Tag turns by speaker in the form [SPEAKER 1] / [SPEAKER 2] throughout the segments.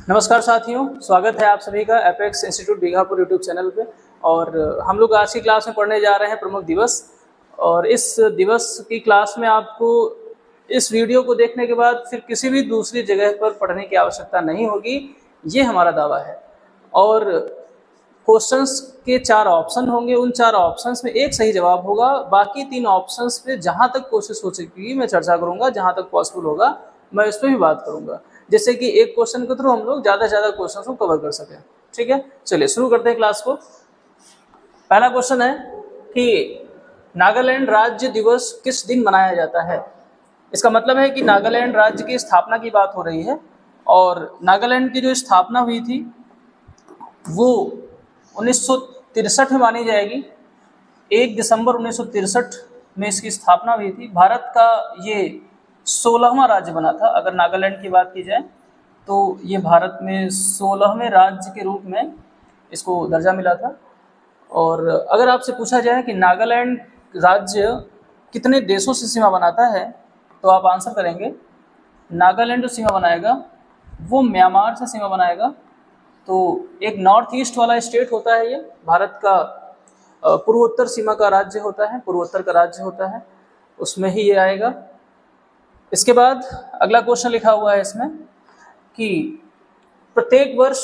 [SPEAKER 1] नमस्कार साथियों, स्वागत है आप सभी का apex institute Bighapur YouTube channel पे। और हम लोग आज की क्लास में पढ़ने जा रहे हैं प्रमुख दिवस। और इस दिवस की क्लास में आपको इस वीडियो को देखने के बाद फिर किसी भी दूसरी जगह पर पढ़ने की आवश्यकता नहीं होगी, ये हमारा दावा है। और क्वेश्चंस के 4 ऑप्शन होंगे, उन 4 ऑप्शंस में एक सही जवाब होगा। बाकी 3 ऑप्शंस पे जहाँ तक कोशिश हो सकेगी मैं चर्चा करूँगा, जहाँ तक पॉसिबल होगा मैं इस पर भी बात करूँगा, जैसे कि एक क्वेश्चन के थ्रू हम लोग ज़्यादा से ज़्यादा क्वेश्चन को कवर कर सकें। ठीक है, चलिए शुरू करते हैं क्लास को। पहला क्वेश्चन है कि नागालैंड राज्य दिवस किस दिन मनाया जाता है। इसका मतलब है कि नागालैंड राज्य की स्थापना की बात हो रही है, और नागालैंड की जो स्थापना हुई थी वो 1963 में मानी जाएगी। 1 दिसंबर 1963 में इसकी स्थापना हुई थी। भारत का ये 16वां राज्य बना था। अगर नागालैंड की बात की जाए तो ये भारत में 16वें राज्य के रूप में इसको दर्जा मिला था। और अगर आपसे पूछा जाए कि नागालैंड राज्य कितने देशों से सीमा बनाता है, तो आप आंसर करेंगे नागालैंड जो सीमा बनाएगा वो म्यांमार से सीमा बनाएगा। तो एक नॉर्थ ईस्ट वाला स्टेट होता है ये, भारत का पूर्वोत्तर सीमा का राज्य होता है, पूर्वोत्तर का राज्य होता है, उसमें ही ये आएगा। इसके बाद अगला क्वेश्चन लिखा हुआ है इसमें कि प्रत्येक वर्ष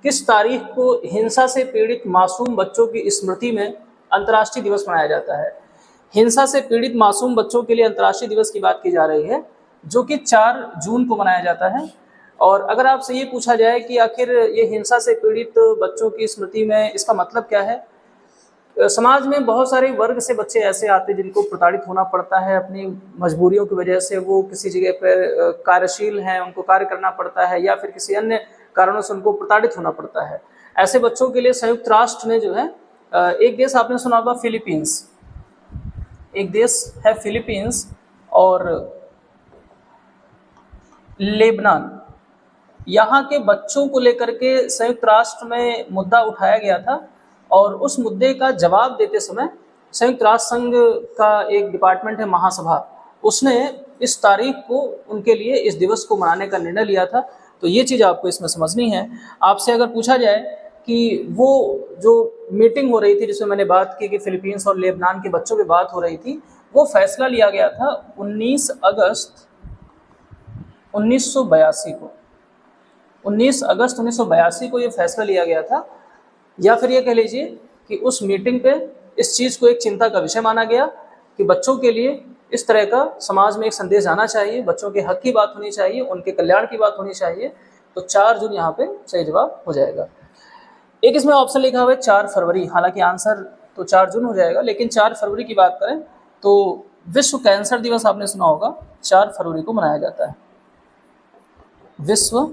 [SPEAKER 1] किस तारीख को हिंसा से पीड़ित मासूम बच्चों की स्मृति में अंतर्राष्ट्रीय दिवस मनाया जाता है। हिंसा से पीड़ित मासूम बच्चों के लिए अंतर्राष्ट्रीय दिवस की बात की जा रही है, जो कि 4 जून को मनाया जाता है। और अगर आपसे ये पूछा जाए कि आखिर ये हिंसा से पीड़ित बच्चों की स्मृति में इसका मतलब क्या है, समाज में बहुत सारे वर्ग से बच्चे ऐसे आते हैं जिनको प्रताड़ित होना पड़ता है, अपनी मजबूरियों की वजह से वो किसी जगह पर कार्यशील हैं, उनको कार्य करना पड़ता है, या फिर किसी अन्य कारणों से उनको प्रताड़ित होना पड़ता है। ऐसे बच्चों के लिए संयुक्त राष्ट्र ने जो है, एक देश आपने सुना होगा फिलीपींस, एक देश है फिलीपींस और लेबनान, यहाँ के बच्चों को लेकर के संयुक्त राष्ट्र में मुद्दा उठाया गया था। और उस मुद्दे का जवाब देते समय संयुक्त राष्ट्र संघ का एक डिपार्टमेंट है महासभा, उसने इस तारीख को उनके लिए इस दिवस को मनाने का निर्णय लिया था। तो ये चीज़ आपको इसमें समझनी है। आपसे अगर पूछा जाए कि वो जो मीटिंग हो रही थी जिसमें मैंने बात की कि फिलीपींस और लेबनान के बच्चों की बात हो रही थी, वो फैसला लिया गया था 19 अगस्त 1982 को। 19 अगस्त 1982 को ये फैसला लिया गया था, या फिर ये कह लीजिए कि उस मीटिंग पे इस चीज़ को एक चिंता का विषय माना गया कि बच्चों के लिए इस तरह का समाज में एक संदेश आना चाहिए, बच्चों के हक की बात होनी चाहिए, उनके कल्याण की बात होनी चाहिए। तो 4 जून यहाँ पे सही जवाब हो जाएगा। एक इसमें ऑप्शन लिखा हुआ है 4 फरवरी, हालांकि आंसर तो 4 जून हो जाएगा, लेकिन 4 फरवरी की बात करें तो विश्व कैंसर दिवस आपने सुना होगा 4 फरवरी को मनाया जाता है। विश्व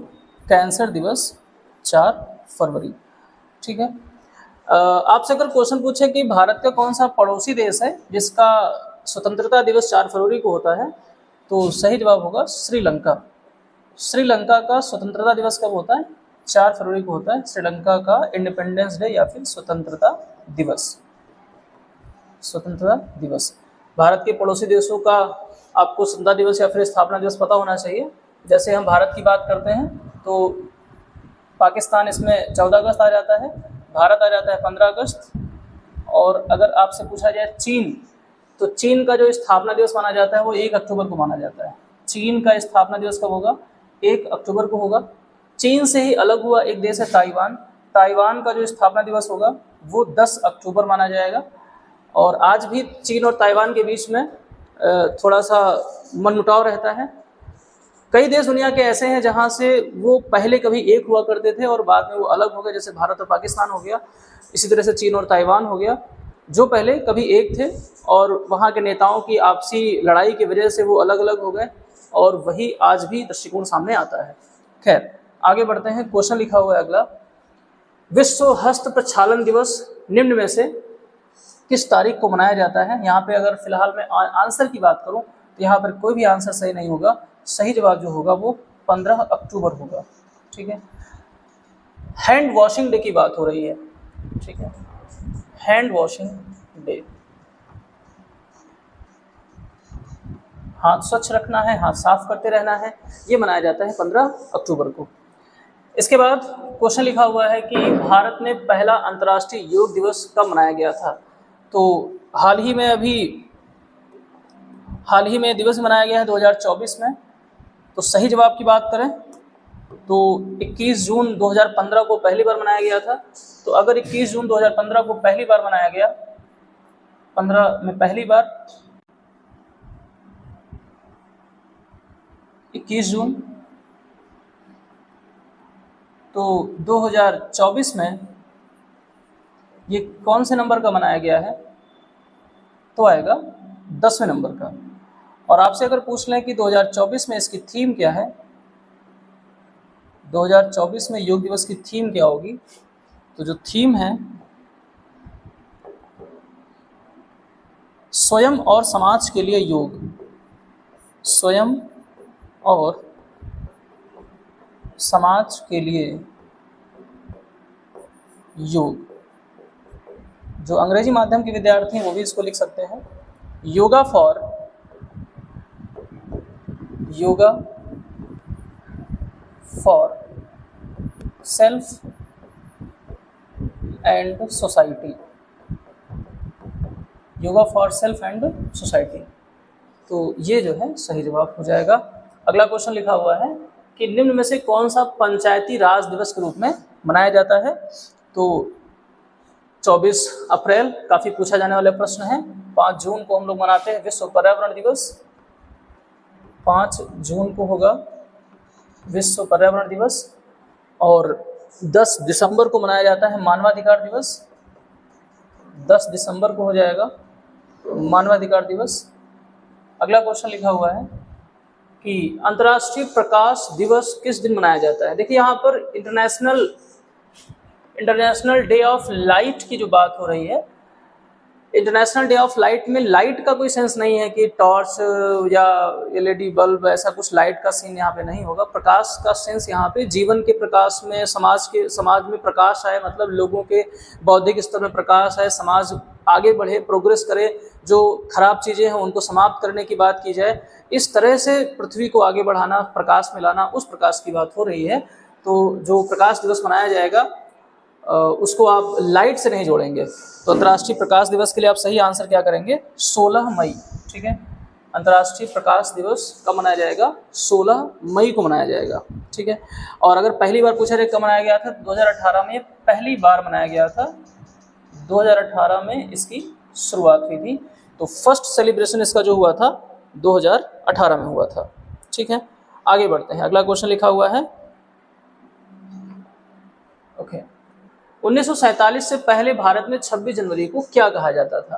[SPEAKER 1] कैंसर दिवस 4 फरवरी। ठीक है, आपसे अगर क्वेश्चन पूछे कि भारत का कौन सा पड़ोसी देश है जिसका स्वतंत्रता दिवस 4 फरवरी को होता है, तो सही जवाब होगा श्रीलंका। श्रीलंका का स्वतंत्रता दिवस कब होता है? 4 फरवरी को होता है श्रीलंका का इंडिपेंडेंस डे या फिर स्वतंत्रता दिवस। स्वतंत्रता दिवस। भारत के पड़ोसी देशों का आपको स्वतंत्रता दिवस या फिर स्थापना दिवस पता होना चाहिए। जैसे हम भारत की बात करते हैं तो पाकिस्तान इसमें 14 अगस्त आ जाता है, भारत आ जाता है 15 अगस्त। और अगर आपसे पूछा जाए चीन, तो चीन का जो स्थापना दिवस माना जाता है वो 1 अक्टूबर को माना जाता है। चीन का स्थापना दिवस कब होगा? 1 अक्टूबर को होगा। चीन से ही अलग हुआ एक देश है ताइवान, ताइवान का जो स्थापना दिवस होगा वो 10 अक्टूबर माना जाएगा। और आज भी चीन और ताइवान के बीच में थोड़ा सा मनमुटाव रहता है। कई देश दुनिया के ऐसे हैं जहां से वो पहले कभी एक हुआ करते थे और बाद में वो अलग हो गए, जैसे भारत और पाकिस्तान हो गया, इसी तरह से चीन और ताइवान हो गया, जो पहले कभी एक थे और वहाँ के नेताओं की आपसी लड़ाई की वजह से वो अलग अलग हो गए, और वही आज भी दृष्टिकोण सामने आता है। खैर, आगे बढ़ते हैं। क्वेश्चन लिखा हुआ है अगला, विश्व हस्त प्रक्षालन दिवस निम्न में से किस तारीख को मनाया जाता है? यहाँ पे अगर फिलहाल मैं आंसर की बात करूँ तो यहाँ पर कोई भी आंसर सही नहीं होगा। सही जवाब जो होगा वो 15 अक्टूबर होगा। ठीक है, हैंड वॉशिंग डे की बात हो रही है। ठीक है, हैंड वॉशिंग डे, हाथ स्वच्छ रखना है, हाथ साफ करते रहना है, ये मनाया जाता है 15 अक्टूबर को। इसके बाद क्वेश्चन लिखा हुआ है कि भारत में पहला अंतर्राष्ट्रीय योग दिवस कब मनाया गया था। तो हाल ही में दिवस मनाया गया है 2024 में। तो सही जवाब की बात करें तो 21 जून 2015 को पहली बार मनाया गया था। तो अगर 21 जून 2015 को पहली बार मनाया गया, 15 में पहली बार 21 जून, तो 2024 में ये कौन से नंबर का मनाया गया है, तो आएगा 10वें नंबर का। और आपसे अगर पूछ लें कि 2024 में इसकी थीम क्या है, 2024 में योग दिवस की थीम क्या होगी, तो जो थीम है स्वयं और समाज के लिए योग, स्वयं और समाज के लिए योग। जो अंग्रेजी माध्यम के विद्यार्थी हैं वो भी इसको लिख सकते हैं, yoga for self and society, yoga for self and society. तो ये जो है सही जवाब हो जाएगा। अगला क्वेश्चन लिखा हुआ है कि निम्न में से कौन सा पंचायती राज दिवस के रूप में मनाया जाता है। तो 24 अप्रैल काफ़ी पूछा जाने वाला प्रश्न है। 5 जून को हम लोग मनाते हैं विश्व पर्यावरण दिवस, 5 जून को होगा विश्व पर्यावरण दिवस। और 10 दिसंबर को मनाया जाता है मानवाधिकार दिवस, 10 दिसंबर को हो जाएगा मानवाधिकार दिवस। अगला क्वेश्चन लिखा हुआ है कि अंतर्राष्ट्रीय प्रकाश दिवस किस दिन मनाया जाता है। देखिए यहाँ पर इंटरनेशनल डे ऑफ लाइट की जो बात हो रही है, इंटरनेशनल डे ऑफ लाइट में लाइट का कोई सेंस नहीं है कि टॉर्च या एलईडी बल्ब, ऐसा कुछ लाइट का सीन यहाँ पे नहीं होगा। प्रकाश का सेंस यहाँ पे जीवन के प्रकाश में, समाज में प्रकाश आए, मतलब लोगों के बौद्धिक स्तर में प्रकाश आए, समाज आगे बढ़े, प्रोग्रेस करे, जो खराब चीज़ें हैं उनको समाप्त करने की बात की जाए, इस तरह से पृथ्वी को आगे बढ़ाना, प्रकाश में लाना, उस प्रकाश की बात हो रही है। तो जो प्रकाश दिवस मनाया जाएगा उसको आप लाइट से नहीं जोड़ेंगे। तो अंतर्राष्ट्रीय प्रकाश दिवस के लिए आप सही आंसर क्या करेंगे, 16 मई। ठीक है, अंतर्राष्ट्रीय प्रकाश दिवस कब मनाया जाएगा, 16 मई को मनाया जाएगा। ठीक है, और अगर पहली बार पूछा जाए कब मनाया गया था, 2018 में पहली बार मनाया गया था, 2018 में इसकी शुरुआत हुई थी। तो फर्स्ट सेलिब्रेशन इसका जो हुआ था 2018 में हुआ था। ठीक है, आगे बढ़ते हैं। अगला क्वेश्चन लिखा हुआ है, ओके, 1947 से पहले भारत में 26 जनवरी को क्या कहा जाता था।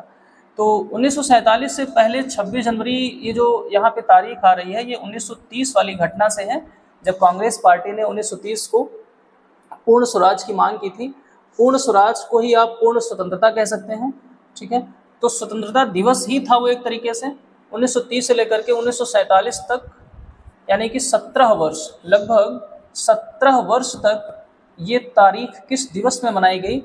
[SPEAKER 1] तो 1947 से पहले 26 जनवरी, ये जो यहाँ पे तारीख आ रही है, ये 1930 वाली घटना से है, जब कांग्रेस पार्टी ने 1930 को पूर्ण स्वराज की मांग की थी। पूर्ण स्वराज को ही आप पूर्ण स्वतंत्रता कह सकते हैं। ठीक है, तो स्वतंत्रता दिवस ही था वो एक तरीके से। 1930 से लेकर के 1947 तक, यानी कि 17 वर्ष, लगभग 17 वर्ष तक ये तारीख किस दिवस में मनाई गई,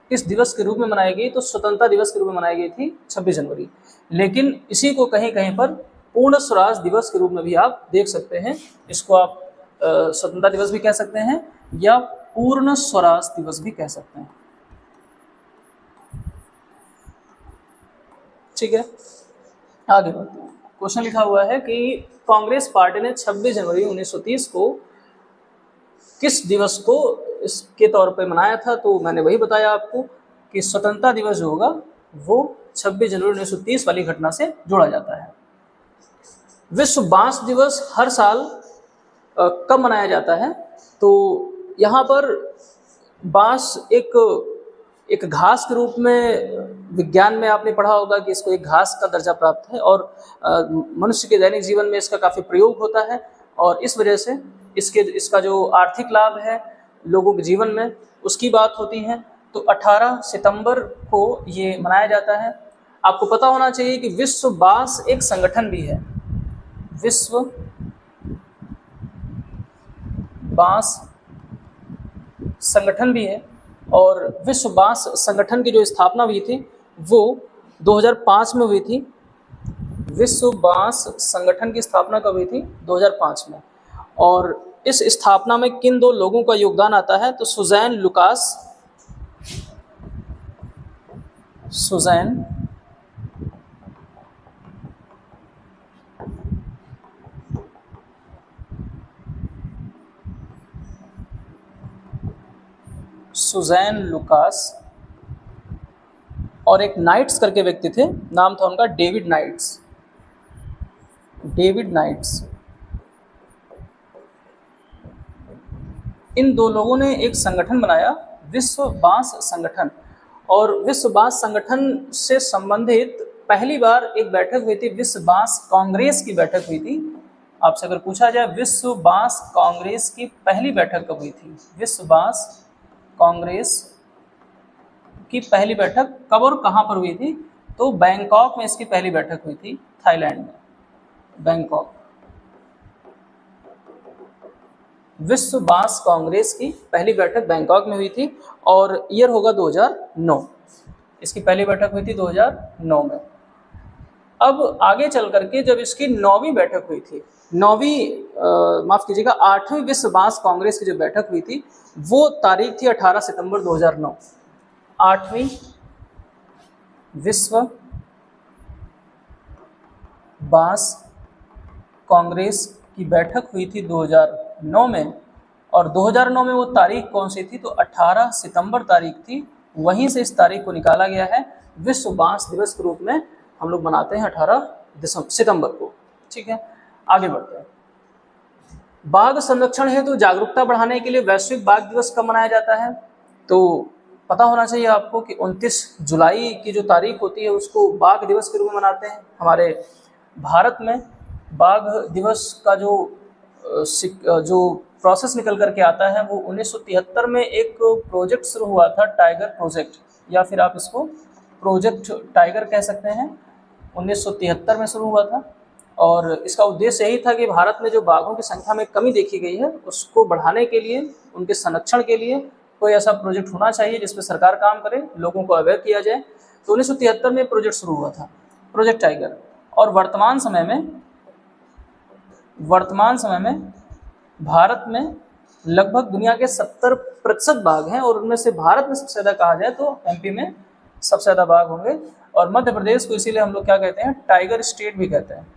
[SPEAKER 1] किस दिवस के रूप में मनाई गई, तो स्वतंत्रता दिवस के रूप में मनाई गई थी 26 जनवरी। लेकिन इसी को कहीं कहीं पर पूर्ण स्वराज दिवस के रूप में भी आप देख सकते हैं। इसको आप स्वतंत्रता दिवस भी कह सकते हैं या पूर्ण स्वराज दिवस भी कह सकते हैं। ठीक है, आगे बढ़ते हैं। क्वेश्चन लिखा हुआ है कि कांग्रेस पार्टी ने 26 जनवरी 1930 को किस दिवस को इसके तौर पे मनाया था। तो मैंने वही बताया आपको कि स्वतंत्रता दिवस जो होगा वो 26 जनवरी 1930 वाली घटना से जोड़ा जाता है। विश्व बांस दिवस हर साल कब मनाया जाता है। तो यहाँ पर बांस एक घास के रूप में, विज्ञान में आपने पढ़ा होगा कि इसको एक घास का दर्जा प्राप्त है, और मनुष्य के दैनिक जीवन में इसका काफ़ी प्रयोग होता है, और इस वजह से इसका जो आर्थिक लाभ है लोगों के जीवन में, उसकी बात होती है। तो 18 सितंबर को ये मनाया जाता है। आपको पता होना चाहिए कि विश्व बांस एक संगठन भी है, विश्व बांस संगठन भी है, और विश्व बांस संगठन की जो स्थापना हुई थी वो 2005 में हुई थी। विश्व बांस संगठन की स्थापना कब हुई थी, 2005 में। और इस स्थापना में किन दो लोगों का योगदान आता है? तो सुज़ैन लुकास और एक नाइट्स करके व्यक्ति थे, नाम था उनका डेविड नाइट्स। इन दो लोगों ने एक संगठन बनाया, विश्व बांस संगठन, और विश्व बांस संगठन से संबंधित पहली बार एक बैठक हुई थी, विश्व बांस कांग्रेस की बैठक हुई थी। आपसे अगर पूछा जाए विश्व बांस कांग्रेस की पहली बैठक कब हुई थी? विश्व बांस कांग्रेस की पहली बैठक कब और कहाँ पर हुई थी? तो बैंकॉक में इसकी पहली बैठक हुई थी, थाईलैंड में, बैंकॉक। विश्व बांस कांग्रेस की पहली बैठक बैंकॉक में हुई थी और ईयर होगा 2009। इसकी पहली बैठक हुई थी 2009 में। अब आगे चल करके जब इसकी 9वीं बैठक हुई थी, 8वीं विश्व बांस कांग्रेस की जो बैठक हुई थी वो तारीख थी 18 सितंबर 2009। 8वीं विश्व बांस कांग्रेस की बैठक हुई थी 2009 में, और 2009 में वो तारीख कौन सी थी? तो 18 सितंबर तारीख थी। वहीं से इस तारीख को निकाला गया है, विश्व बांस दिवस के रूप में हम लोग मनाते हैं 18 सितंबर को। ठीक है, आगे बढ़ते हैं। बाघ संरक्षण हेतु जागरूकता बढ़ाने के लिए वैश्विक बाघ दिवस कब मनाया जाता है? तो पता होना चाहिए आपको कि 29 जुलाई की जो तारीख होती है उसको बाघ दिवस के रूप में मनाते हैं। हमारे भारत में बाघ दिवस का जो प्रोसेस निकल करके आता है वो 1973 में एक प्रोजेक्ट शुरू हुआ था, टाइगर प्रोजेक्ट, या फिर आप इसको प्रोजेक्ट टाइगर कह सकते हैं। 1973 में शुरू हुआ था और इसका उद्देश्य यही था कि भारत में जो बाघों की संख्या में कमी देखी गई है उसको बढ़ाने के लिए, उनके संरक्षण के लिए कोई ऐसा प्रोजेक्ट होना चाहिए जिसमें सरकार काम करे, लोगों को अवेयर किया जाए। तो 1973 में प्रोजेक्ट शुरू हुआ था, प्रोजेक्ट टाइगर। और वर्तमान समय में भारत में लगभग दुनिया के 70% बाघ हैं और उनमें से भारत में सबसे ज़्यादा कहा जाए तो एमपी में सबसे ज़्यादा बाघ होंगे। और मध्य प्रदेश को इसीलिए हम लोग क्या कहते हैं? टाइगर स्टेट भी कहते हैं।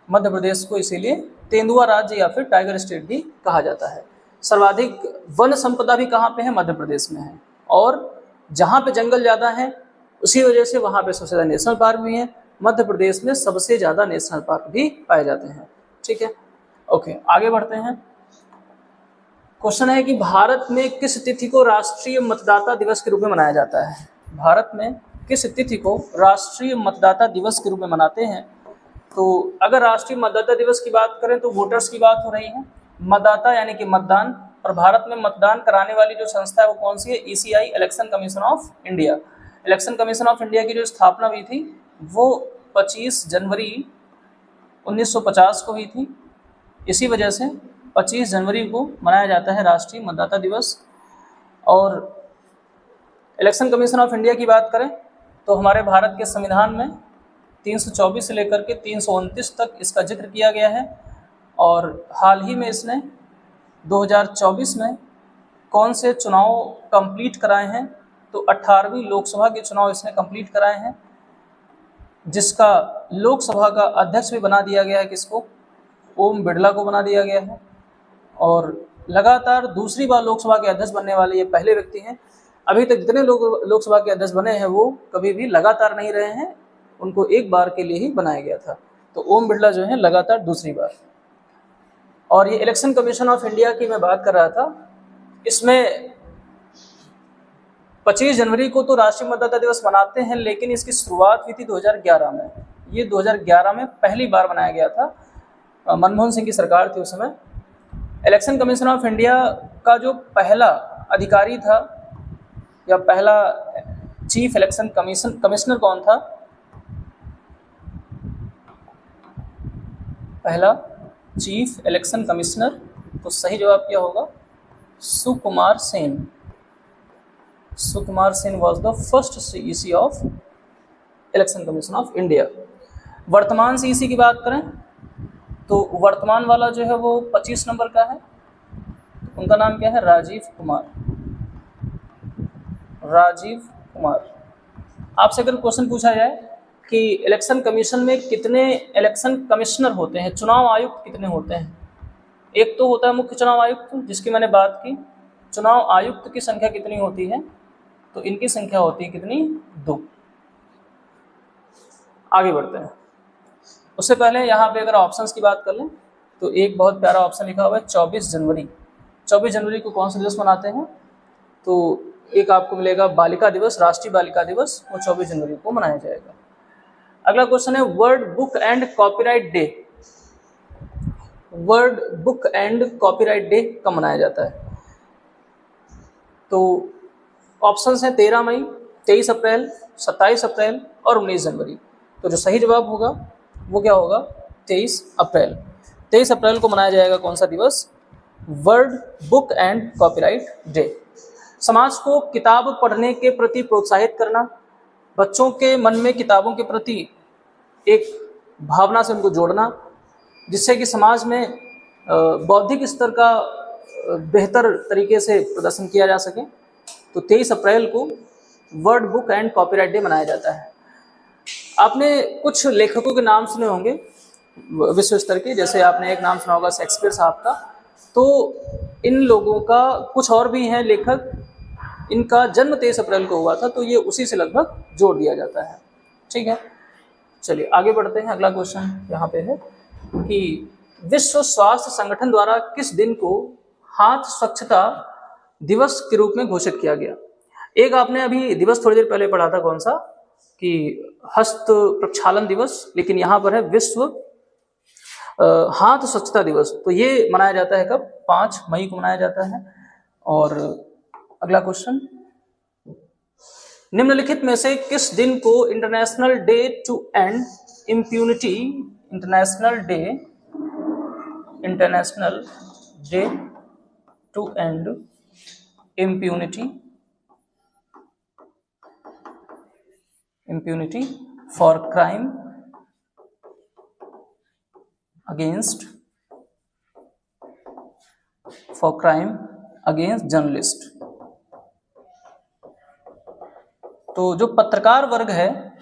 [SPEAKER 1] मध्य प्रदेश को इसीलिए तेंदुआ राज्य या फिर टाइगर स्टेट भी कहा जाता है। सर्वाधिक वन संपदा भी कहाँ पे है? मध्य प्रदेश में है। और जहाँ पे जंगल ज़्यादा है उसी वजह से वहाँ पे सबसे ज़्यादा नेशनल पार्क भी है। मध्य प्रदेश में सबसे ज़्यादा नेशनल पार्क भी पाए जाते हैं। ठीक है, ओके, आगे बढ़ते हैं। क्वेश्चन है कि भारत में किस तिथि को राष्ट्रीय मतदाता दिवस के रूप में मनाया जाता है? भारत में किस तिथि को राष्ट्रीय मतदाता दिवस के रूप में मनाते हैं? तो अगर राष्ट्रीय मतदाता दिवस की बात करें तो वोटर्स की बात हो रही है, मतदाता यानी कि मतदान। और भारत में मतदान कराने वाली जो संस्था है वो कौन सी है? ECI, election commission of India. Election commission of India की जो स्थापना हुई थी वो 25 जनवरी 1950 को हुई थी। इसी वजह से 25 जनवरी को मनाया जाता है राष्ट्रीय मतदाता दिवस। और इलेक्शन कमीशन ऑफ इंडिया की बात करें तो हमारे भारत के संविधान में 324 से लेकर के 329 तक इसका जिक्र किया गया है। और हाल ही में इसने 2024 में कौन से चुनाव कंप्लीट कराए हैं? तो 18वीं लोकसभा के चुनाव इसने कंप्लीट कराए हैं, जिसका लोकसभा का अध्यक्ष भी बना दिया गया है। किसको? ओम बिड़ला को बना दिया गया है। और लगातार दूसरी बार लोकसभा के अध्यक्ष बनने वाले ये पहले व्यक्ति हैं। अभी तक जितने लोग लोकसभा के अध्यक्ष बने हैं वो कभी भी लगातार नहीं रहे हैं, उनको एक बार के लिए ही बनाया गया था। तो ओम बिड़ला जो है लगातार दूसरी बार। और ये इलेक्शन कमीशन ऑफ इंडिया की मैं बात कर रहा था, इसमें 25 जनवरी को तो राष्ट्रीय मतदाता दिवस मनाते हैं, लेकिन इसकी शुरुआत हुई थी 2011 में। ये 2011 में पहली बार बनाया गया था, मनमोहन सिंह की सरकार थी उस समय। इलेक्शन कमीशन ऑफ इंडिया का जो पहला अधिकारी था या पहला चीफ इलेक्शन कमिश्नर कौन था? पहला चीफ इलेक्शन कमिश्नर, तो सही जवाब क्या होगा? Sukumar Sen. Sukumar Sen was the first CEC of election commission of India. वर्तमान CEC की बात करें तो वर्तमान वाला जो है वो 25 नंबर का है, उनका नाम क्या है? राजीव कुमार। राजीव कुमार। आपसे अगर क्वेश्चन पूछा जाए कि इलेक्शन कमीशन में कितने इलेक्शन कमिश्नर होते हैं, चुनाव आयुक्त कितने होते हैं? एक तो होता है मुख्य चुनाव आयुक्त, जिसकी मैंने बात की। चुनाव आयुक्त की संख्या कितनी होती है? तो इनकी संख्या होती है कितनी? 2। आगे बढ़ते हैं। उससे पहले यहाँ पे अगर ऑप्शंस की बात कर लें तो एक बहुत प्यारा ऑप्शन लिखा हुआ है 24 जनवरी। 24 जनवरी को कौन सा दिवस मनाते हैं? तो एक आपको मिलेगा बालिका दिवस, राष्ट्रीय बालिका दिवस, वो 24 जनवरी को मनाया जाएगा। अगला क्वेश्चन है word book and copyright day. Word book and copyright day कब मनाया जाता है? तो ऑप्शंस हैं 13 मई, 23 अप्रैल, 27 अप्रैल और 19 जनवरी। तो जो सही जवाब होगा वो क्या होगा? 23 अप्रैल। 23 अप्रैल को मनाया जाएगा कौन सा दिवस? Word book and copyright day. समाज को किताब पढ़ने के प्रति प्रोत्साहित करना, बच्चों के मन में किताबों के प्रति एक भावना से उनको जोड़ना, जिससे कि समाज में बौद्धिक स्तर का बेहतर तरीके से प्रदर्शन किया जा सके। तो 23 अप्रैल को word book and copyright day मनाया जाता है। आपने कुछ लेखकों के नाम सुने होंगे विश्व स्तर के, जैसे आपने एक नाम सुना होगा शेक्सपियर साहब का। तो इन लोगों का कुछ और भी हैं लेखक, इनका जन्म 23 अप्रैल को हुआ था, तो ये उसी से लगभग जोड़ दिया जाता है। ठीक है, चलिए आगे बढ़ते हैं। अगला क्वेश्चन यहाँ पे है कि विश्व स्वास्थ्य संगठन द्वारा किस दिन को हाथ स्वच्छता दिवस के रूप में घोषित किया गया? एक आपने अभी दिवस थोड़ी देर पहले पढ़ा था, कौन सा, कि हस्त प्रक्षालन दिवस, लेकिन यहाँ पर है विश्व हाथ स्वच्छता दिवस। तो ये मनाया जाता है कब? 5 मई को मनाया जाता है। और अगला क्वेश्चन, निम्नलिखित में से किस दिन को international day to end impunity, international day to end impunity for crime against journalist. तो जो पत्रकार वर्ग है,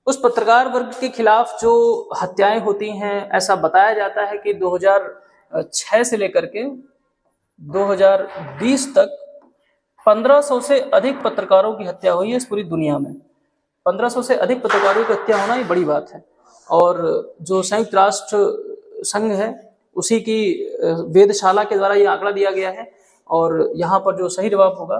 [SPEAKER 1] उस पत्रकार वर्ग के खिलाफ जो हत्याएं होती हैं, ऐसा बताया जाता है कि 2006 से लेकर के 2020 तक 1500 से अधिक पत्रकारों की हत्या हुई है इस पूरी दुनिया में। 1500 से अधिक पत्रकारों की हत्या होना ये बड़ी बात है। और जो संयुक्त राष्ट्र संघ है उसी की वेधशाला के द्वारा ये आंकड़ा दिया गया है। और यहाँ पर जो सही जवाब होगा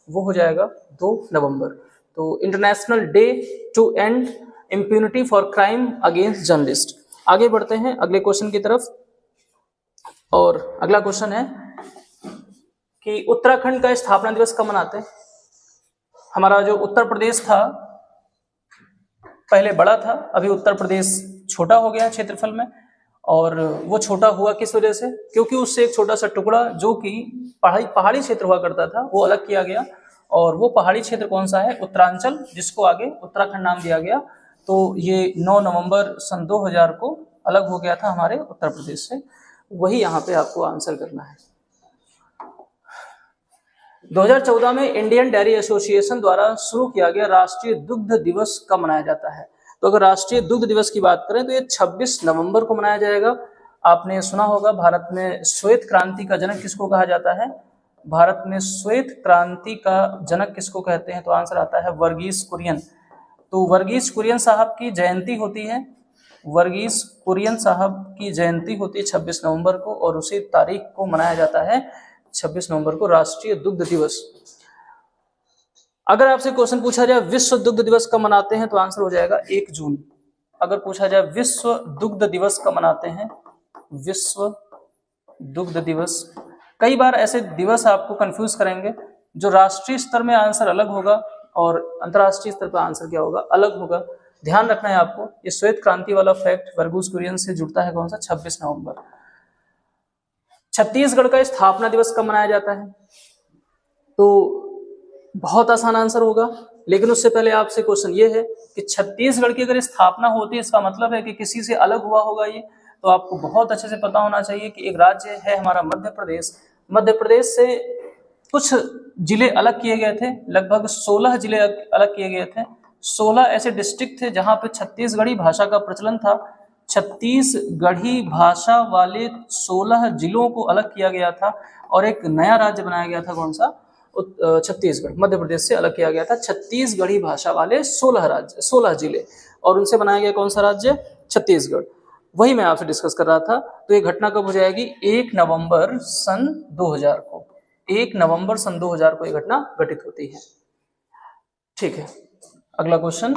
[SPEAKER 1] वो हो जाएगा 2 नवंबर। तो international day to end impunity for crime against journalist. आगे बढ़ते हैं अगले क्वेश्चन की तरफ। और अगला क्वेश्चन है कि उत्तराखंड का स्थापना दिवस कब मनाते हैं? हमारा जो उत्तर प्रदेश था पहले बड़ा था, अभी उत्तर प्रदेश छोटा हो गया क्षेत्रफल में। और वो छोटा हुआ किस वजह से? क्योंकि उससे एक छोटा सा टुकड़ा जो कि पहाड़ी क्षेत्र हुआ करता था वो अलग किया गया। और वो पहाड़ी क्षेत्र कौन सा है? उत्तरांचल, जिसको आगे उत्तराखंड नाम दिया गया। तो ये 9 नवंबर सन 2000 को अलग हो गया था हमारे उत्तर प्रदेश से। वही यहाँ पे आपको आंसर करना है। 2014 में इंडियन डेयरी एसोसिएशन द्वारा शुरू किया गया राष्ट्रीय दुग्ध दिवस कब मनाया जाता है? तो अगर राष्ट्रीय दुग्ध दिवस की बात करें तो ये 26 नवंबर को मनाया जाएगा। आपने सुना होगा भारत में श्वेत क्रांति का जनक किसको कहा जाता है? भारत में श्वेत क्रांति का जनक किसको कहते हैं? तो आंसर आता है वर्गीस कुरियन। तो वर्गीस कुरियन साहब की जयंती होती है, वर्गीस कुरियन साहब की जयंती होती है 26 नवंबर को, और उसी तारीख को मनाया जाता है 26 नवंबर को राष्ट्रीय दुग्ध दिवस। अगर आपसे क्वेश्चन पूछा जाए विश्व दुग्ध दिवस कब मनाते हैं तो आंसर हो जाएगा 1 जून। अगर पूछा जाए विश्व दुग्ध दिवस कब मनाते हैं, विश्व दुग्ध दिवस, कई बार ऐसे दिवस आपको कंफ्यूज करेंगे, जो राष्ट्रीय स्तर में आंसर अलग होगा और अंतर्राष्ट्रीय स्तर पर आंसर क्या होगा? अलग होगा। ध्यान रखना है आपको। ये श्वेत क्रांति वाला फैक्ट वर्गीस कुरियन से जुड़ता है कौन सा? 26 नवंबर। छत्तीसगढ़ का स्थापना दिवस कब मनाया जाता है? तो बहुत आसान आंसर होगा, लेकिन उससे पहले आपसे क्वेश्चन ये है कि छत्तीसगढ़ की अगर स्थापना होती है, इसका मतलब है कि किसी से अलग हुआ होगा ये। तो आपको बहुत अच्छे से पता होना चाहिए कि एक राज्य है हमारा मध्य प्रदेश। मध्य प्रदेश से कुछ जिले अलग किए गए थे, लगभग 16 जिले अलग किए गए थे। 16 ऐसे डिस्ट्रिक्ट थे जहां पे छत्तीसगढ़ी भाषा का प्रचलन था। छत्तीसगढ़ी भाषा वाले 16 जिलों को अलग किया गया था और एक नया राज्य बनाया गया था। कौन सा? छत्तीसगढ़। मध्य प्रदेश से अलग किया गया था छत्तीसगढ़ी भाषा वाले 16 जिले, और उनसे बनाया गया कौन सा राज्य? छत्तीसगढ़। वही मैं आपसे डिस्कस कर रहा था। तो ये घटना कब हो जाएगी? 1 नवंबर सन 2000 को। 1 नवंबर सन 2000 को ये घटना घटित होती है। ठीक है, अगला क्वेश्चन,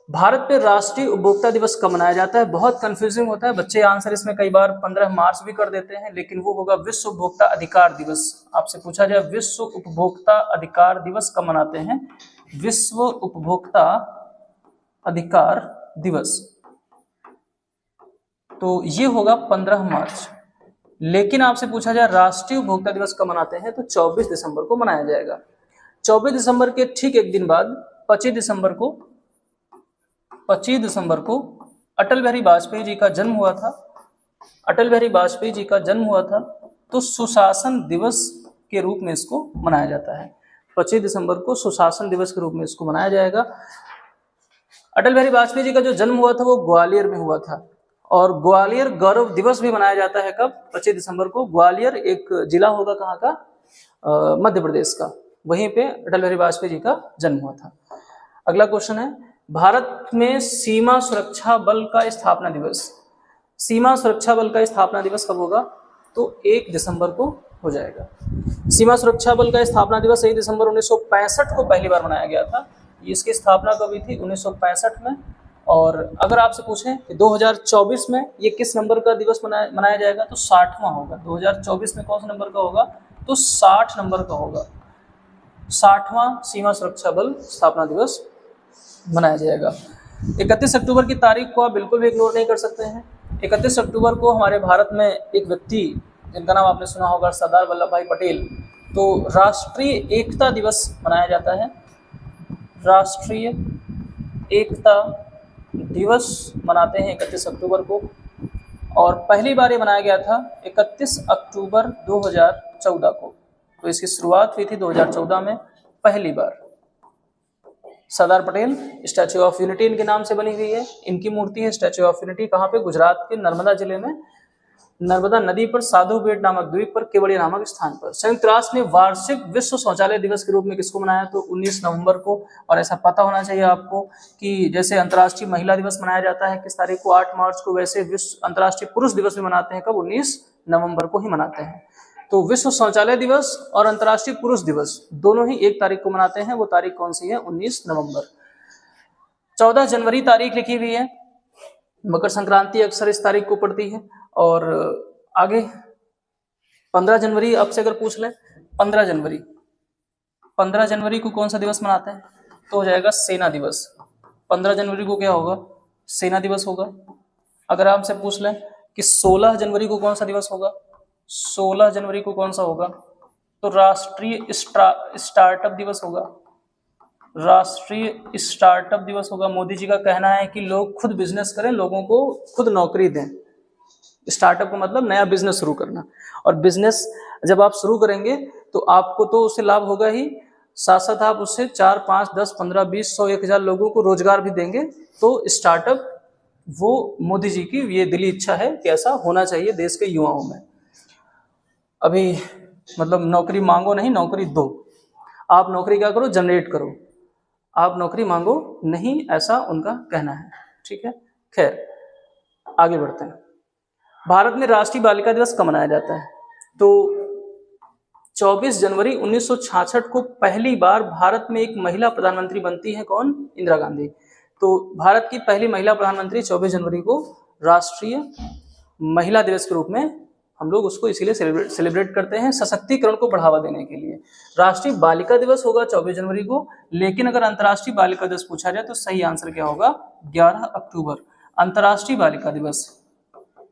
[SPEAKER 1] भारत में राष्ट्रीय उपभोक्ता दिवस कब मनाया जाता है? बहुत कंफ्यूजिंग होता है, बच्चे आंसर इसमें कई बार 15 मार्च भी कर देते हैं, लेकिन वो होगा विश्व उपभोक्ता अधिकार दिवस। आपसे पूछा जाए विश्व उपभोक्ता अधिकार दिवस कब मनाते हैं? विश्व उपभोक्ता अधिकार दिवस तो ये होगा 15 मार्च। लेकिन आपसे पूछा जाए राष्ट्रीय उपभोक्ता दिवस कब मनाते हैं, तो 24 दिसंबर को मनाया जाएगा। 24 दिसंबर के ठीक एक दिन बाद 25 दिसंबर को अटल बिहारी वाजपेयी जी का जन्म हुआ था। अटल बिहारी वाजपेयी जी का जन्म हुआ था, तो सुशासन दिवस के रूप में इसको मनाया जाता है। 25 दिसंबर को सुशासन दिवस के रूप में इसको मनाया जाएगा। अटल बिहारी वाजपेयी जी का जो जन्म हुआ था वो ग्वालियर में हुआ था, और ग्वालियर गौरव दिवस भी मनाया जाता है। कब? 25 दिसंबर को। ग्वालियर एक जिला होगा कहाँ का? मध्य प्रदेश का। वहीं पे अटल बिहारी वाजपेयी जी का जन्म हुआ था। अगला क्वेश्चन है, भारत में सीमा सुरक्षा बल का स्थापना दिवस। सीमा सुरक्षा बल का स्थापना दिवस कब होगा? तो 1 दिसंबर को हो जाएगा। सीमा सुरक्षा बल का स्थापना दिवस 1 दिसंबर 1965 को पहली बार मनाया गया था। इसकी स्थापना कभी थी? 1965 में। और अगर आपसे पूछें कि 2024 में ये किस नंबर का दिवस मनाया जाएगा, तो 60वां होगा। 2024 में कौन सा नंबर का होगा? तो 60 नंबर का होगा। 60वां सीमा सुरक्षा बल स्थापना दिवस मनाया जाएगा। 31 अक्टूबर की तारीख को आप बिल्कुल भी इग्नोर नहीं कर सकते हैं। 31 अक्टूबर को हमारे भारत में एक व्यक्ति जिनका नाम आपने सुना होगा, सरदार वल्लभ भाई पटेल, तो राष्ट्रीय एकता दिवस मनाया जाता है। राष्ट्रीय एकता दिवस मनाते हैं 31 अक्टूबर को, और पहली बार ये मनाया गया था 31 अक्टूबर 2014 को। तो इसकी शुरुआत हुई थी 2014 में पहली बार। Sardar Patel statue of unity इनके नाम से बनी हुई है। इनकी मूर्ति है स्टैच्यू ऑफ यूनिटी। कहाँ पे? गुजरात के नर्मदा जिले में, नर्मदा नदी पर साधु बेट नामक द्वीप पर, केवड़िया नामक स्थान पर। संयुक्त राष्ट्र ने वार्षिक विश्व शौचालय दिवस के रूप में किसको मनाया? तो 19 नवंबर को। और ऐसा पता होना चाहिए आपको कि जैसे अंतर्राष्ट्रीय महिला दिवस मनाया जाता है किस तारीख को? 8 मार्च को। वैसे विश्व अंतर्राष्ट्रीय पुरुष दिवस भी मनाते हैं कब? 19 नवंबर को ही मनाते हैं। तो विश्व शौचालय दिवस और अंतर्राष्ट्रीय पुरुष दिवस दोनों ही एक तारीख को मनाते हैं। वो तारीख कौन सी है? 19 नवंबर। 14 जनवरी तारीख लिखी हुई है। मकर संक्रांति अक्सर इस तारीख को पड़ती है। और आगे 15 जनवरी आपसे अगर पूछ लें, 15 जनवरी को कौन सा दिवस मनाते हैं? तो हो जाएगा सेना दिवस। 15 जनवरी को क्या होगा? सेना दिवस होगा। अगर आपसे पूछ लें कि 16 जनवरी को कौन सा दिवस होगा? 16 जनवरी को कौन सा होगा? तो राष्ट्रीय स्टार्टअप दिवस होगा। राष्ट्रीय स्टार्टअप दिवस होगा। मोदी जी का कहना है कि लोग खुद बिजनेस करें, लोगों को खुद नौकरी दें। स्टार्टअप का मतलब नया बिजनेस शुरू करना, और बिजनेस जब आप शुरू करेंगे तो आपको तो उससे लाभ होगा ही, साथ साथ आप उससे 4, 5, 10, 15, 20, 100, 1000 लोगों को रोजगार भी देंगे। तो स्टार्टअप वो मोदी जी की ये दिली इच्छा है कि ऐसा होना चाहिए देश के युवाओं में। अभी मतलब नौकरी मांगो नहीं, नौकरी दो। आप नौकरी क्या करो? जनरेट करो। आप नौकरी मांगो नहीं, ऐसा उनका कहना है। ठीक है, खैर आगे बढ़ते हैं। भारत में राष्ट्रीय बालिका दिवस कब मनाया जाता है? तो 24 जनवरी 1966 को पहली बार भारत में एक महिला प्रधानमंत्री बनती है। कौन? इंदिरा गांधी। तो भारत की पहली महिला प्रधानमंत्री 24 जनवरी को राष्ट्रीय महिला दिवस के रूप में हम लोग उसको इसीलिए सेलिब्रेट करते हैं, सशक्तिकरण को बढ़ावा देने के लिए। राष्ट्रीय बालिका दिवस होगा 24 जनवरी को, लेकिन अगर अंतर्राष्ट्रीय बालिका दिवस पूछा जाए तो सही आंसर क्या होगा? 11 अक्टूबर। अंतर्राष्ट्रीय बालिका दिवस,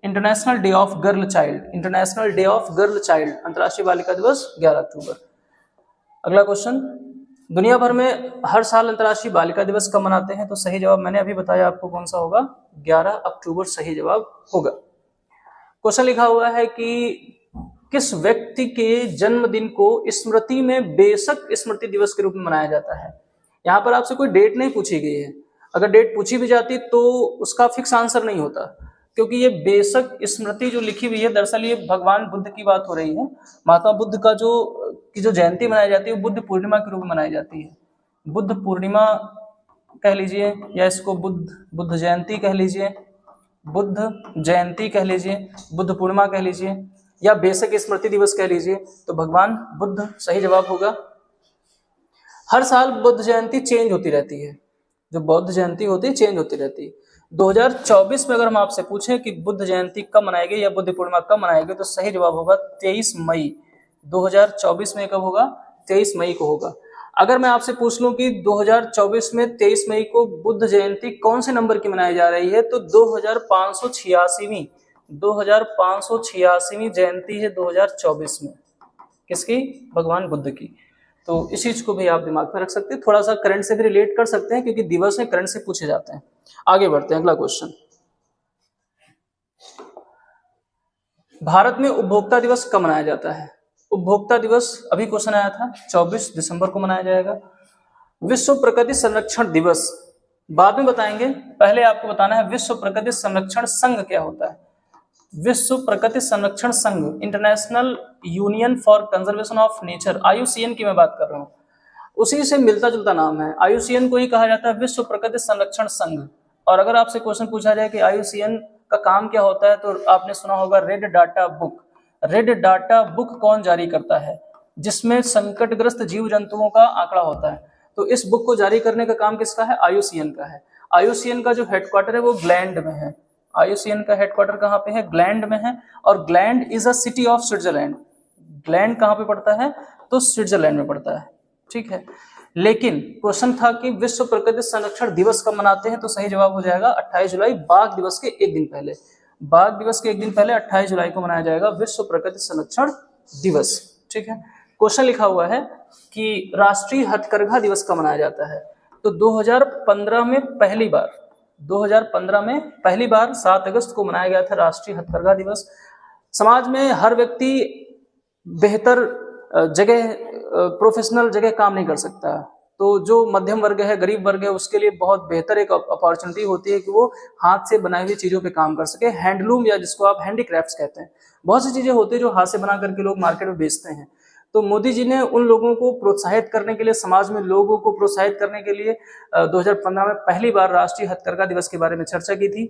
[SPEAKER 1] international day of girl child, international day of girl child, अंतर्राष्ट्रीय बालिका दिवस 11 अक्टूबर। अगला क्वेश्चन, दुनिया भर में हर साल अंतर्राष्ट्रीय बालिका दिवस कब मनाते हैं? तो सही जवाब मैंने अभी बताया आपको कौन सा होगा, 11 अक्टूबर सही जवाब होगा। क्वेश्चन लिखा हुआ है कि किस व्यक्ति के जन्मदिन को स्मृति में बेशक स्मृति दिवस के रूप में मनाया जाता है? यहाँ पर आपसे कोई डेट नहीं पूछी गई है, अगर डेट पूछी भी जाती तो उसका फिक्स आंसर नहीं होता, क्योंकि ये बेशक स्मृति जो लिखी हुई है दरअसल ये भगवान बुद्ध की बात हो रही है। महात्मा बुद्ध का जो जयंती मनाई जाती है वो बुद्ध पूर्णिमा के रूप में मनाई जाती है। बुद्ध पूर्णिमा कह लीजिए या इसको बुद्ध जयंती कह लीजिए, बुद्ध जयंती कह लीजिए, बुद्ध पूर्णिमा कह लीजिए या बेशक स्मृति दिवस कह लीजिए, तो भगवान बुद्ध सही जवाब होगा। हर साल बुद्ध जयंती चेंज होती रहती है, जो बौद्ध जयंती होती है चेंज होती रहती है। 2024 में अगर हम आपसे पूछें कि बुद्ध जयंती कब मनाएगी या बुद्ध पूर्णिमा कब मनाएगी, तो सही जवाब होगा 23 मई। 2024 में कब होगा? 23 मई को होगा। अगर मैं आपसे पूछ लूं कि 2024 में 23 मई को बुद्ध जयंती कौन से नंबर की मनाई जा रही है, तो 2586वीं जयंती है 2024 में। किसकी? भगवान बुद्ध की। तो इस चीज को भी आप दिमाग में रख सकते हैं, थोड़ा सा करंट से भी रिलेट कर सकते हैं क्योंकि दिवस है, करंट से पूछे जाते हैं। आगे बढ़ते हैं, अगला क्वेश्चन। भारत में उपभोक्ता दिवस कब मनाया जाता है? उपभोक्ता दिवस अभी क्वेश्चन आया था, 24 दिसंबर को मनाया जाएगा। विश्व प्रकृति संरक्षण दिवस बाद में बताएंगे, पहले आपको बताना है विश्व प्रकृति संरक्षण संघ क्या होता है। विश्व प्रकृति संरक्षण संघ, international union for conservation of nature, IUCN की मैं बात कर रहा हूँ, उसी से मिलता जुलता नाम है। IUCN को ही कहा जाता है विश्व प्रकृति संरक्षण संघ। और अगर आपसे क्वेश्चन पूछा जाए कि IUCN का काम क्या होता है, तो आपने सुना होगा red data book. Red data book कौन जारी करता है? जिसमें संकटग्रस्त जीव जंतुओं का आंकड़ा होता है। तो इस बुक को जारी करने का काम किसका है? IUCN का है। IUCN का जो हेडक्वार्टर है वो ग्लैंड में है। IUCN का हेडक्वार्टर कहाँ पे है? ग्लैंड में है। और gland is a city of Switzerland. Gland कहाँ पे पड़ता है? तो स्विट्जरलैंड में पड़ता है, ठीक है। लेकिन क्वेश्चन था कि विश्व प्रकृति संरक्षण दिवस कब मनाते हैं, तो सही जवाब हो जाएगा 28 जुलाई, बाघ दिवस के एक दिन पहले। बाघ दिवस के एक दिन पहले 28 जुलाई को मनाया जाएगा विश्व प्रकृति संरक्षण दिवस, ठीक है। क्वेश्चन लिखा हुआ है कि राष्ट्रीय हथकरघा दिवस कब मनाया जाता है, तो 2015 में पहली बार 7 अगस्त को मनाया गया था राष्ट्रीय हथकरघा दिवस। समाज में हर व्यक्ति बेहतर जगह, प्रोफेशनल जगह काम नहीं कर सकता, तो जो मध्यम वर्ग है, गरीब वर्ग है, उसके लिए बहुत बेहतर एक अपॉर्चुनिटी होती है कि वो हाथ से बनाई हुई चीजों पे काम कर सके। हैंडलूम या जिसको आप हैंडीक्राफ्ट्स कहते हैं, बहुत सी चीजें होती है जो हाथ से बना करके लोग मार्केट में बेचते हैं। तो मोदी जी ने उन लोगों को प्रोत्साहित करने के लिए, समाज में लोगों को प्रोत्साहित करने के लिए 2015 में पहली बार राष्ट्रीय हथकरघा दिवस के बारे में चर्चा की थी।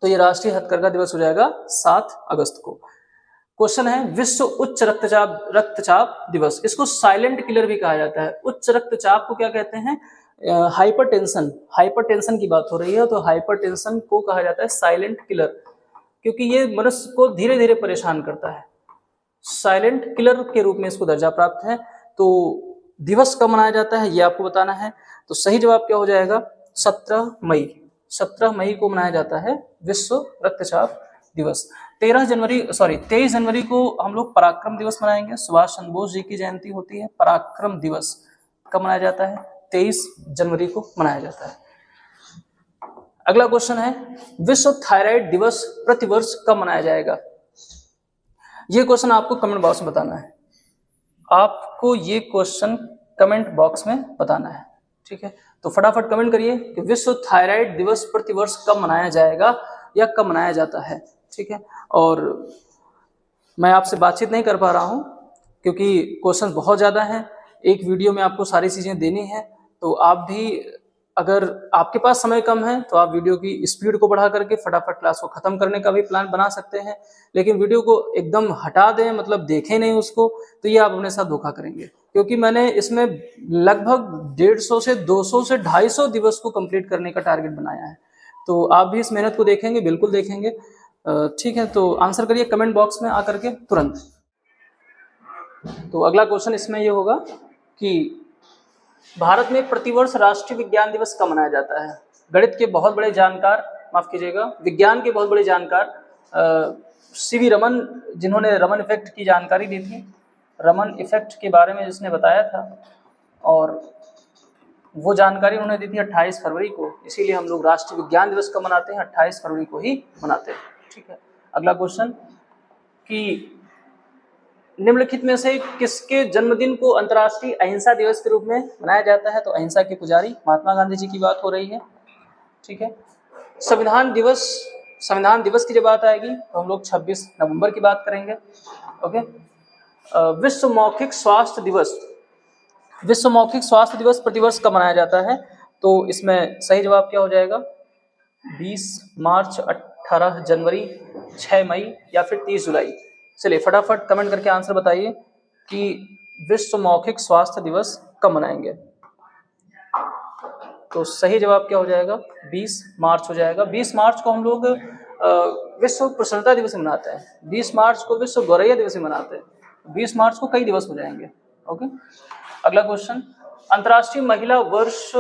[SPEAKER 1] तो ये राष्ट्रीय हथकरघा दिवस हो जाएगा 7 अगस्त को। क्वेश्चन है विश्व उच्च रक्तचाप दिवस, इसको साइलेंट किलर भी कहा जाता है। उच्च रक्तचाप को क्या कहते हैं? हाइपरटेंशन की बात हो रही है, तो हाइपरटेंशन को कहा जाता है साइलेंट किलर, क्योंकि ये मनुष्य को धीरे धीरे परेशान करता है। साइलेंट किलर के रूप में इसको दर्जा प्राप्त है। तो दिवस कब मनाया जाता है ये आपको बताना है। तो सही जवाब क्या हो जाएगा? 17 मई को मनाया जाता है विश्व रक्तचाप दिवस। 23 जनवरी को हम लोग पराक्रम दिवस मनाएंगे। सुभाष चंद्र बोस जी की जयंती होती है। पराक्रम दिवस कब मनाया जाता है? 23 जनवरी को मनाया जाता है। अगला क्वेश्चन है विश्व थायराइड दिवस प्रतिवर्ष कब मनाया जाएगा? ये क्वेश्चन आपको कमेंट बॉक्स में बताना है। आपको ये क्वेश्चन कमेंट बॉक्स में बताना है, ठीक है। तो फटाफट कमेंट करिए कि विश्व थायराइड दिवस प्रतिवर्ष कब मनाया जाएगा या कब मनाया जाता है, ठीक है। और मैं आपसे बातचीत नहीं कर पा रहा हूं क्योंकि क्वेश्चन बहुत ज़्यादा हैं। एक वीडियो में आपको सारी चीज़ें देनी है, तो आप भी, अगर आपके पास समय कम है तो आप वीडियो की स्पीड को बढ़ा करके फटाफट क्लास को ख़त्म करने का भी प्लान बना सकते हैं। लेकिन वीडियो को एकदम हटा दें, मतलब देखें नहीं उसको, तो ये आप अपने साथ धोखा करेंगे, क्योंकि मैंने इसमें लगभग 150 से 200 से 250 दिवस को कंप्लीट करने का टारगेट बनाया है। तो आप भी इस मेहनत को देखेंगे, बिल्कुल देखेंगे, ठीक है। तो आंसर करिए कमेंट बॉक्स में आकर के तुरंत। तो अगला क्वेश्चन इसमें ये होगा कि भारत में प्रतिवर्ष राष्ट्रीय विज्ञान दिवस कब मनाया जाता है? गणित के बहुत बड़े जानकार, माफ कीजिएगा, विज्ञान के बहुत बड़े जानकार सीवी रमन, जिन्होंने रमन इफेक्ट की जानकारी दी थी, रमन इफेक्ट के बारे में जिसने बताया था, और वो जानकारी उन्होंने दी थी 28 फरवरी को, इसीलिए हम लोग राष्ट्रीय विज्ञान दिवस कब मनाते हैं, 28 फरवरी को ही मनाते हैं। ठीक है, अगला क्वेश्चन कि निम्नलिखित में से किसके जन्मदिन को अंतर्राष्ट्रीय अहिंसा दिवस के रूप में मनाया जाता है? तो अहिंसा के पुजारी महात्मा गांधी जी की बात हो रही है। ठीक है, संविधान दिवस की जब बात आएगी तो हम लोग 26 नवंबर की बात करेंगे। ओके, विश्व मौखिक स्वास्थ्य दिवस प्रतिवर्ष कब मनाया जाता है? तो इसमें सही जवाब क्या हो जाएगा? 20 मार्च, 18 जनवरी, 6 मई या फिर 30 जुलाई। चलिए फटाफट कमेंट करके आंसर बताइए कि विश्व मौखिक स्वास्थ्य दिवस कब मनाएंगे। तो सही जवाब क्या हो जाएगा? 20 मार्च हो जाएगा। 20 मार्च को हम लोग विश्व प्रसन्नता दिवस मनाते हैं, 20 मार्च को विश्व गौरैया दिवस मनाते हैं, 20 मार्च को कई दिवस हो जाएंगे। ओके, अगला क्वेश्चन, अंतर्राष्ट्रीय महिला वर्ष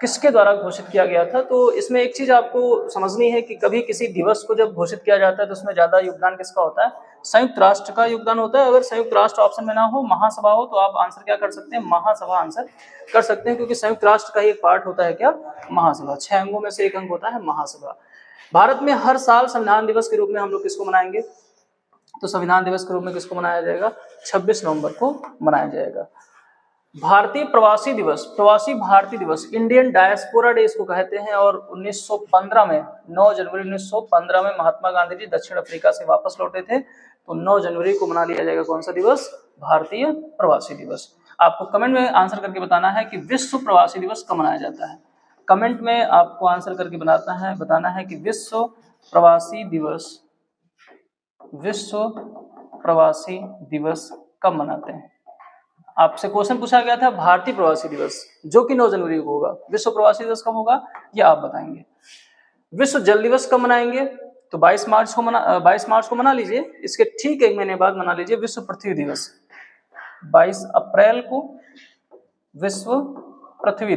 [SPEAKER 1] किसके द्वारा घोषित किया गया था? तो इसमें एक चीज आपको समझनी है कि कभी किसी दिवस को जब घोषित किया जाता है तो उसमें ज्यादा योगदान किसका होता है? संयुक्त राष्ट्र का योगदान होता है। अगर संयुक्त राष्ट्र ऑप्शन में ना हो, महासभा हो, तो आप आंसर क्या कर सकते हैं? महासभा आंसर कर सकते हैं, क्योंकि संयुक्त राष्ट्र का ही एक पार्ट होता है क्या? महासभा। 6 अंगों में से एक अंग होता है महासभा। भारत में हर साल संविधान दिवस के रूप में हम लोग किसको मनाएंगे? तो संविधान दिवस के रूप में किसको मनाया जाएगा? 26 नवंबर को मनाया जाएगा। भारतीय प्रवासी दिवस, प्रवासी भारतीय दिवस, इंडियन डायस्पोरा डे इसको कहते हैं, और 1915 में 9 जनवरी 1915 में महात्मा गांधी जी दक्षिण अफ्रीका से वापस लौटे थे, तो 9 जनवरी को मना लिया जाएगा कौन सा दिवस? भारतीय प्रवासी दिवस। आपको कमेंट में आंसर करके बताना है कि विश्व प्रवासी दिवस कब मनाया जाता है। कमेंट में आपको आंसर करके बताना है कि विश्व प्रवासी दिवस कब मनाते हैं। आपसे क्वेश्चन पूछा गया था भारतीय प्रवासी दिवस, जो कि 9 जनवरी को होगा। विश्व प्रवासी दिवस कब होगा ये आप बताएंगे। विश्व जल दिवस कब मनाएंगे? तो 22 मार्च को मना लीजिए, इसके ठीक 1 महीने बाद मना लीजिए विश्व पृथ्वी दिवस। 22 अप्रैल को विश्व पृथ्वी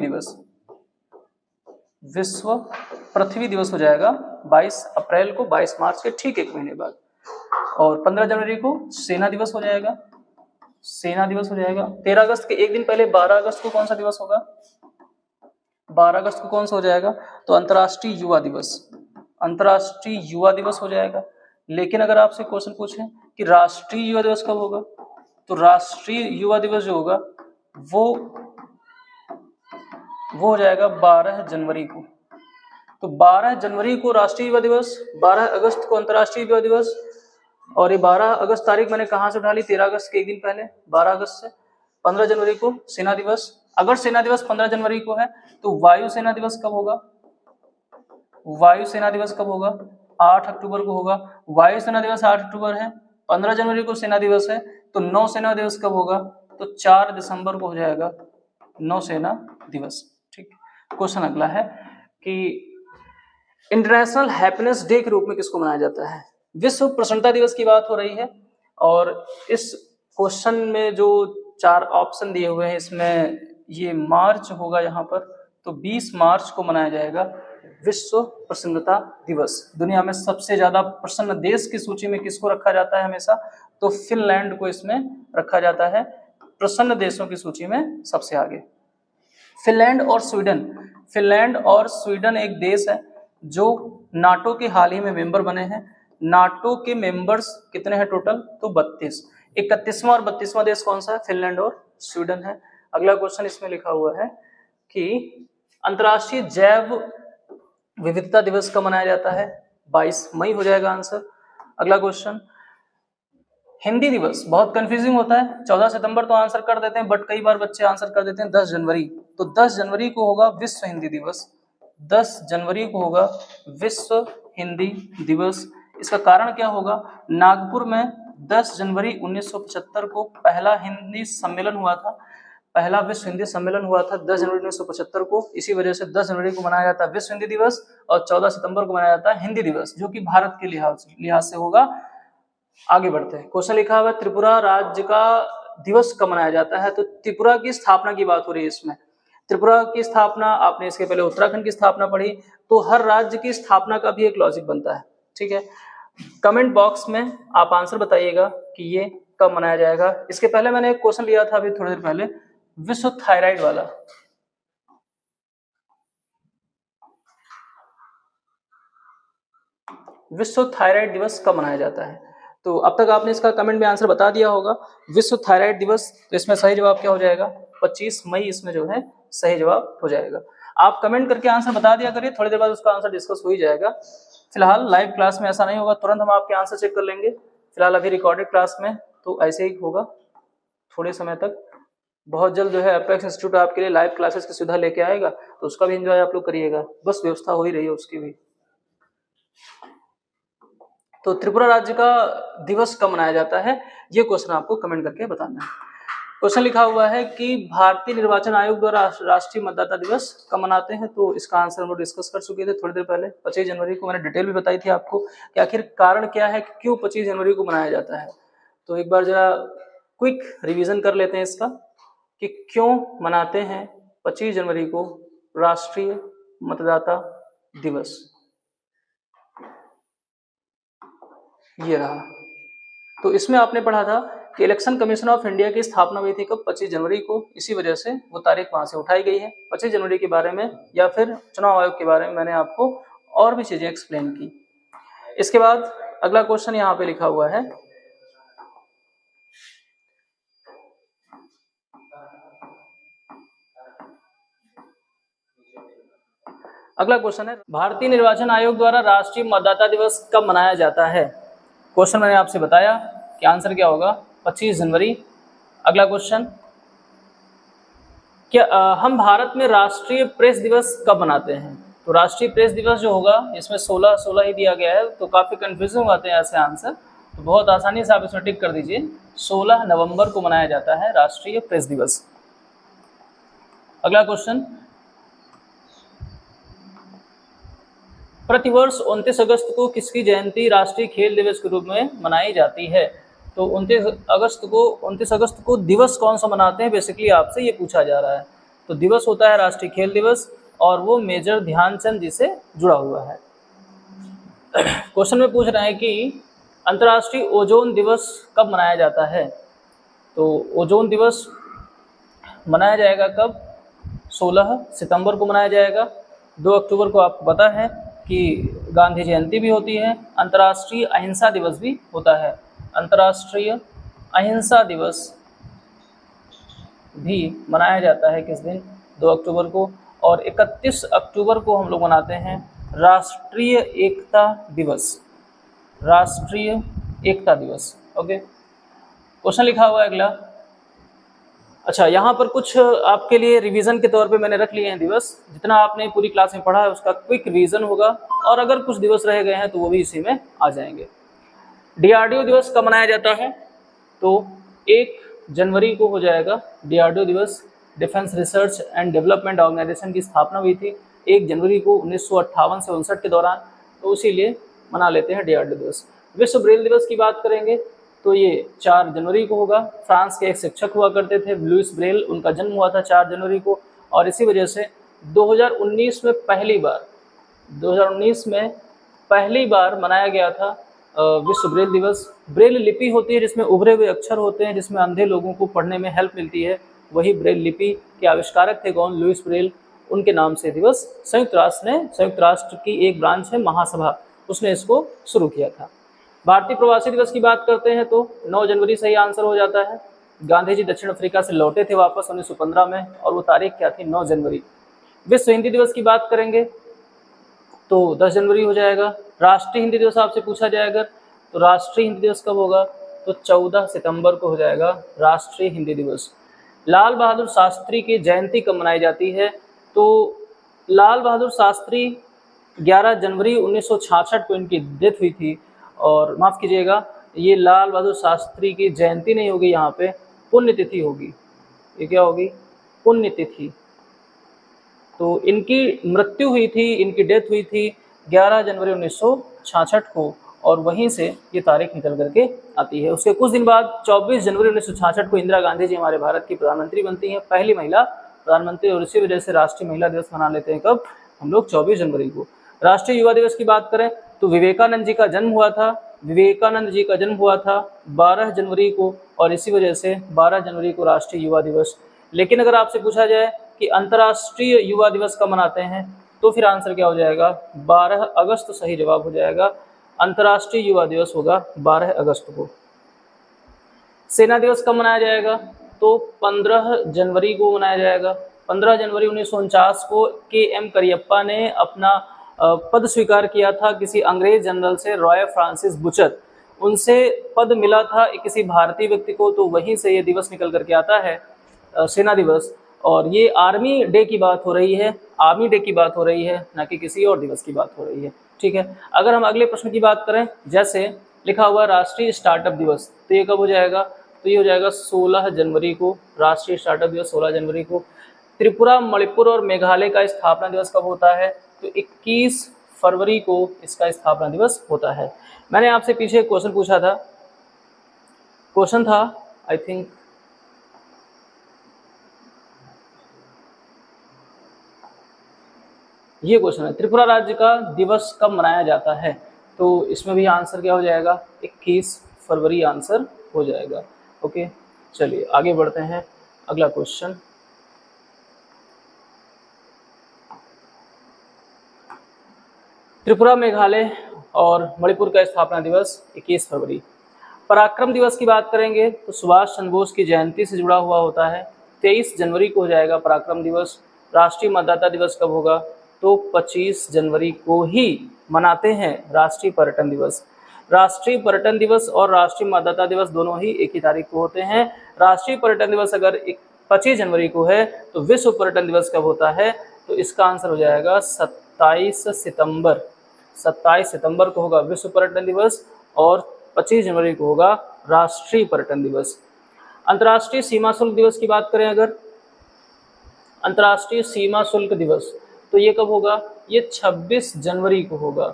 [SPEAKER 1] दिवस हो जाएगा 22 अप्रैल को, 22 मार्च के ठीक 1 महीने बाद। और 15 जनवरी को सेना दिवस हो जाएगा। 13 अगस्त के एक दिन पहले 12 अगस्त को कौन सा दिवस होगा? 12 अगस्त को कौन सा हो जाएगा? तो अंतर्राष्ट्रीय युवा दिवस हो जाएगा। लेकिन अगर आपसे क्वेश्चन पूछें कि राष्ट्रीय युवा दिवस कब होगा, तो राष्ट्रीय युवा दिवस जो होगा वो हो जाएगा 12 जनवरी को। तो 12 जनवरी को राष्ट्रीय युवा दिवस, 12 अगस्त को अंतर्राष्ट्रीय युवा दिवस, और ये 12 अगस्त तारीख मैंने कहाँ से उठा ली? 13 अगस्त के एक दिन पहले, 12 अगस्त से। 15 जनवरी को सेना दिवस। अगर सेना दिवस 15 जनवरी को है तो वायु सेना दिवस कब होगा? 8 अक्टूबर को होगा। वायु सेना दिवस 8 अक्टूबर है, 15 जनवरी को सेना दिवस है, तो नौ सेना दिवस कब होगा? तो 4 दिसंबर को हो जाएगा नौ सेना दिवस। ठीक, क्वेश्चन अगला है कि इंटरनेशनल हैप्पीनेस डे के रूप में किसको मनाया जाता है? विश्व प्रसन्नता दिवस की बात हो रही है, और इस क्वेश्चन में जो 4 ऑप्शन दिए हुए हैं इसमें ये मार्च होगा यहाँ पर, तो 20 मार्च को मनाया जाएगा विश्व प्रसन्नता दिवस। दुनिया में सबसे ज्यादा प्रसन्न देश की सूची में किसको रखा जाता है हमेशा? तो फिनलैंड को इसमें रखा जाता है प्रसन्न देशों की सूची में सबसे आगे। फिनलैंड और स्वीडन एक देश है जो नाटो के हाल ही में मेंबर बने हैं। नाटो के मेंबर्स कितने हैं टोटल? तो 32। 31वां और 32वां देश कौन सा है? फिनलैंड और स्वीडन है। अगला क्वेश्चन इसमें लिखा हुआ है कि अंतर्राष्ट्रीय जैव विविधता दिवस कब मनाया जाता है? 22 मई हो जाएगा आंसर। अगला क्वेश्चन, हिंदी दिवस बहुत कंफ्यूजिंग होता है। 14 सितंबर तो आंसर कर देते हैं, बट कई बार बच्चे आंसर कर देते हैं 10 जनवरी। तो 10 जनवरी को होगा विश्व हिंदी दिवस। 10 जनवरी को होगा विश्व हिंदी दिवस। इसका कारण क्या होगा? नागपुर में 10 जनवरी 1975 को पहला हिंदी सम्मेलन हुआ था, पहला विश्व हिंदी सम्मेलन हुआ था 10 जनवरी 1975 को। इसी वजह से 10 जनवरी को मनाया जाता है विश्व हिंदी दिवस, और 14 सितंबर को मनाया जाता है हिंदी दिवस, जो कि भारत के लिहाज से होगा। आगे बढ़ते हैं। क्वेश्चन लिखा हुआ है त्रिपुरा राज्य का दिवस कब मनाया जाता है? तो त्रिपुरा की स्थापना की बात हो रही है इसमें। त्रिपुरा की स्थापना, आपने इसके पहले उत्तराखंड की स्थापना पढ़ी, तो हर राज्य की स्थापना का भी एक लॉजिक बनता है। ठीक है, कमेंट बॉक्स में आप आंसर बताइएगा कि ये कब मनाया जाएगा। इसके पहले मैंने एक क्वेश्चन लिया था अभी थोड़ी देर पहले विश्व थायराइड वाला, विश्व थायराइड दिवस कब मनाया जाता है? तो अब तक आपने इसका कमेंट में आंसर बता दिया होगा, विश्व थायराइड दिवस। तो इसमें सही जवाब क्या हो जाएगा? 25 मई इसमें जो है सही जवाब हो जाएगा। आप कमेंट करके आंसर बता दिया करिए, थोड़ी देर बाद उसका आंसर डिस्कस हो ही जाएगा। फिलहाल लाइव क्लास में ऐसा नहीं होगा, तुरंत हम आपके आंसर चेक कर लेंगे। फिलहाल अभी रिकॉर्डेड क्लास में तो ऐसे ही होगा थोड़े समय तक। बहुत जल्द जो है एपेक्स इंस्टीट्यूट आपके लिए लाइव क्लासेस की सुविधा लेके आएगा, तो उसका भी एंजॉय आप लोग करिएगा, बस व्यवस्था हो ही रही है उसकी भी। तो त्रिपुरा राज्य का दिवस कब मनाया जाता है, ये क्वेश्चन आपको कमेंट करके बताना है। क्वेश्चन लिखा हुआ है कि भारतीय निर्वाचन आयोग द्वारा राष्ट्रीय मतदाता दिवस कब मनाते हैं। तो इसका आंसर हम लोग डिस्कस कर चुके थे थोड़ी देर पहले, 25 जनवरी को। मैंने डिटेल भी बताई थी आपको कि आखिर कारण क्या है कि क्यों 25 जनवरी को मनाया जाता है। तो एक बार जरा क्विक रिवीजन कर लेते हैं इसका कि क्यों मनाते हैं 25 जनवरी को राष्ट्रीय मतदाता दिवस। ये रहा। तो इसमें आपने पढ़ा था कि इलेक्शन कमीशन ऑफ इंडिया की स्थापना हुई थी कब? 25 जनवरी को। इसी वजह से वो तारीख वहां से उठाई गई है। 25 जनवरी के बारे में या फिर चुनाव आयोग के बारे में मैंने आपको और भी चीजें एक्सप्लेन की। इसके बाद अगला क्वेश्चन यहाँ पे लिखा हुआ है, अगला क्वेश्चन है भारतीय निर्वाचन आयोग द्वारा राष्ट्रीय मतदाता दिवस कब मनाया जाता है। क्वेश्चन मैंने आपसे बताया कि आंसर क्या होगा, 25 जनवरी। अगला क्वेश्चन, क्या हम भारत में राष्ट्रीय प्रेस दिवस कब मनाते हैं। तो राष्ट्रीय प्रेस दिवस जो होगा इसमें 16 ही दिया गया है, तो काफ़ी कन्फ्यूजिंग होते हैं ऐसे आंसर, तो बहुत आसानी से आप इसमें टिक कर दीजिए। 16 नवंबर को मनाया जाता है राष्ट्रीय प्रेस दिवस। अगला क्वेश्चन, प्रतिवर्ष 29 अगस्त को किसकी जयंती राष्ट्रीय खेल दिवस के रूप में मनाई जाती है। तो 29 अगस्त को दिवस कौन सा मनाते हैं, बेसिकली आपसे ये पूछा जा रहा है। तो दिवस होता है राष्ट्रीय खेल दिवस और वो मेजर ध्यानचंद जी से जुड़ा हुआ है। क्वेश्चन में पूछ रहे हैं कि अंतर्राष्ट्रीय ओजोन दिवस कब मनाया जाता है। तो ओजोन दिवस मनाया जाएगा कब? 16 सितंबर को मनाया जाएगा। 2 अक्टूबर को आपको पता है कि गांधी जयंती भी होती है। अंतर्राष्ट्रीय अहिंसा दिवस भी होता है, अंतर्राष्ट्रीय अहिंसा दिवस भी मनाया जाता है किस दिन? 2 अक्टूबर को। और 31 अक्टूबर को हम लोग मनाते हैं राष्ट्रीय एकता दिवस, राष्ट्रीय एकता दिवस। ओके, क्वेश्चन लिखा हुआ है अगला। अच्छा, यहाँ पर कुछ आपके लिए रिवीजन के तौर पे मैंने रख लिए हैं दिवस, जितना आपने पूरी क्लास में पढ़ा है उसका क्विक रिवीजन होगा, और अगर कुछ दिवस रह गए हैं तो वो भी इसी में आ जाएंगे। डीआरडीओ दिवस कब मनाया जाता है? तो 1 जनवरी को हो जाएगा डीआरडीओ दिवस। Defence research and development organisation की स्थापना हुई थी 1 जनवरी को 1958 से 59 के दौरान, तो इसीलिए मना लेते हैं डीआरडीओ दिवस। विश्व ब्रेल दिवस की बात करेंगे तो ये 4 जनवरी को होगा। फ्रांस के एक शिक्षक हुआ करते थे लुइस ब्रेल, उनका जन्म हुआ था 4 जनवरी को, और इसी वजह से 2019 में पहली बार मनाया गया था विश्व ब्रेल दिवस। ब्रेल लिपि होती है जिसमें उभरे हुए अक्षर होते हैं, जिसमें अंधे लोगों को पढ़ने में हेल्प मिलती है, वही ब्रेल लिपि के आविष्कारक थे कौन? Louis Braille. उनके नाम से दिवस संयुक्त राष्ट्र की एक ब्रांच है महासभा, उसने इसको शुरू किया था। भारतीय प्रवासी दिवस की बात करते हैं तो 9 जनवरी सही आंसर हो जाता है। गांधी जी दक्षिण अफ्रीका से लौटे थे वापस 1915 में, और वो तारीख क्या थी? 9 जनवरी। विश्व हिंदी दिवस की बात करेंगे तो 10 जनवरी हो जाएगा। राष्ट्रीय हिंदी दिवस आपसे पूछा जाएगा तो राष्ट्रीय हिंदी दिवस कब होगा? तो 14 सितंबर को हो जाएगा राष्ट्रीय हिंदी दिवस। लाल बहादुर शास्त्री की जयंती कब मनाई जाती है? तो लाल बहादुर शास्त्री 11 जनवरी 1966 को इनकी डेथ हुई थी, और माफ़ कीजिएगा, ये लाल बहादुर शास्त्री की जयंती नहीं होगी, यहाँ पे पुण्यतिथि होगी। ये क्या होगी? पुण्यतिथि। तो इनकी मृत्यु हुई थी, इनकी डेथ हुई थी 11 जनवरी 1966 को, और वहीं से ये तारीख निकल करके आती है। उसके कुछ दिन बाद 24 जनवरी 1966 को इंदिरा गांधी जी हमारे भारत की प्रधानमंत्री बनती हैं, पहली महिला प्रधानमंत्री, और इसी वजह से राष्ट्रीय महिला दिवस मना लेते हैं कब? हम लोग 24 जनवरी को। राष्ट्रीय युवा दिवस की बात करें तो विवेकानंद जी का जन्म हुआ था 12 जनवरी को, और इसी वजह से 12 जनवरी को राष्ट्रीय युवा दिवस लेकिन अगर आपसे पूछा जाए कि अंतर्राष्ट्रीय युवा दिवस कब मनाते हैं, तो फिर आंसर क्या हो जाएगा, 12 अगस्त सही जवाब हो जाएगा। अंतर्राष्ट्रीय युवा दिवस होगा 12 अगस्त को। सेना दिवस कब मनाया जाएगा, तो 15 जनवरी को मनाया जाएगा। 15 जनवरी 1949 को के.एम. करियप्पा ने अपना पद स्वीकार किया था किसी अंग्रेज जनरल से, रॉय फ्रांसिस बुचर, उनसे पद मिला था किसी भारतीय व्यक्ति को, तो वहीं से ये दिवस निकल करके आता है, सेना दिवस। और ये आर्मी डे की बात हो रही है, आर्मी डे की बात हो रही है, ना कि किसी और दिवस की बात हो रही है। ठीक है, अगर हम अगले प्रश्न की बात करें, जैसे लिखा हुआ राष्ट्रीय स्टार्टअप दिवस, तो ये कब हो जाएगा, तो ये हो जाएगा 16 जनवरी को। राष्ट्रीय स्टार्टअप दिवस 16 जनवरी को। त्रिपुरा, मणिपुर और मेघालय का स्थापना दिवस कब होता है, तो 21 फरवरी को इसका स्थापना दिवस होता है। मैंने आपसे पीछे एक क्वेश्चन पूछा था, क्वेश्चन था आई थिंक ये क्वेश्चन है, त्रिपुरा राज्य का दिवस कब मनाया जाता है, तो इसमें भी आंसर क्या हो जाएगा, 21 फरवरी आंसर हो जाएगा। ओके, चलिए आगे बढ़ते हैं। अगला क्वेश्चन, त्रिपुरा, मेघालय और मणिपुर का स्थापना दिवस 21 फरवरी। पराक्रम दिवस की बात करेंगे तो सुभाष चंद्र बोस की जयंती से जुड़ा हुआ होता है, 23 जनवरी को हो जाएगा पराक्रम दिवस। राष्ट्रीय मतदाता दिवस कब होगा, तो 25 जनवरी को ही मनाते हैं राष्ट्रीय पर्यटन दिवस। राष्ट्रीय पर्यटन दिवस और राष्ट्रीय मतदाता दिवस दोनों ही एक ही तारीख को होते हैं। राष्ट्रीय पर्यटन दिवस अगर 25 जनवरी को है, तो विश्व पर्यटन दिवस कब होता है, तो इसका आंसर हो जाएगा 27 सितंबर। 27 सितंबर को होगा विश्व पर्यटन दिवस और 25 जनवरी को होगा राष्ट्रीय पर्यटन दिवस। अंतर्राष्ट्रीय सीमा शुल्क दिवस की बात करें अगर, अंतर्राष्ट्रीय सीमा शुल्क दिवस, तो ये कब होगा, ये 26 जनवरी को होगा।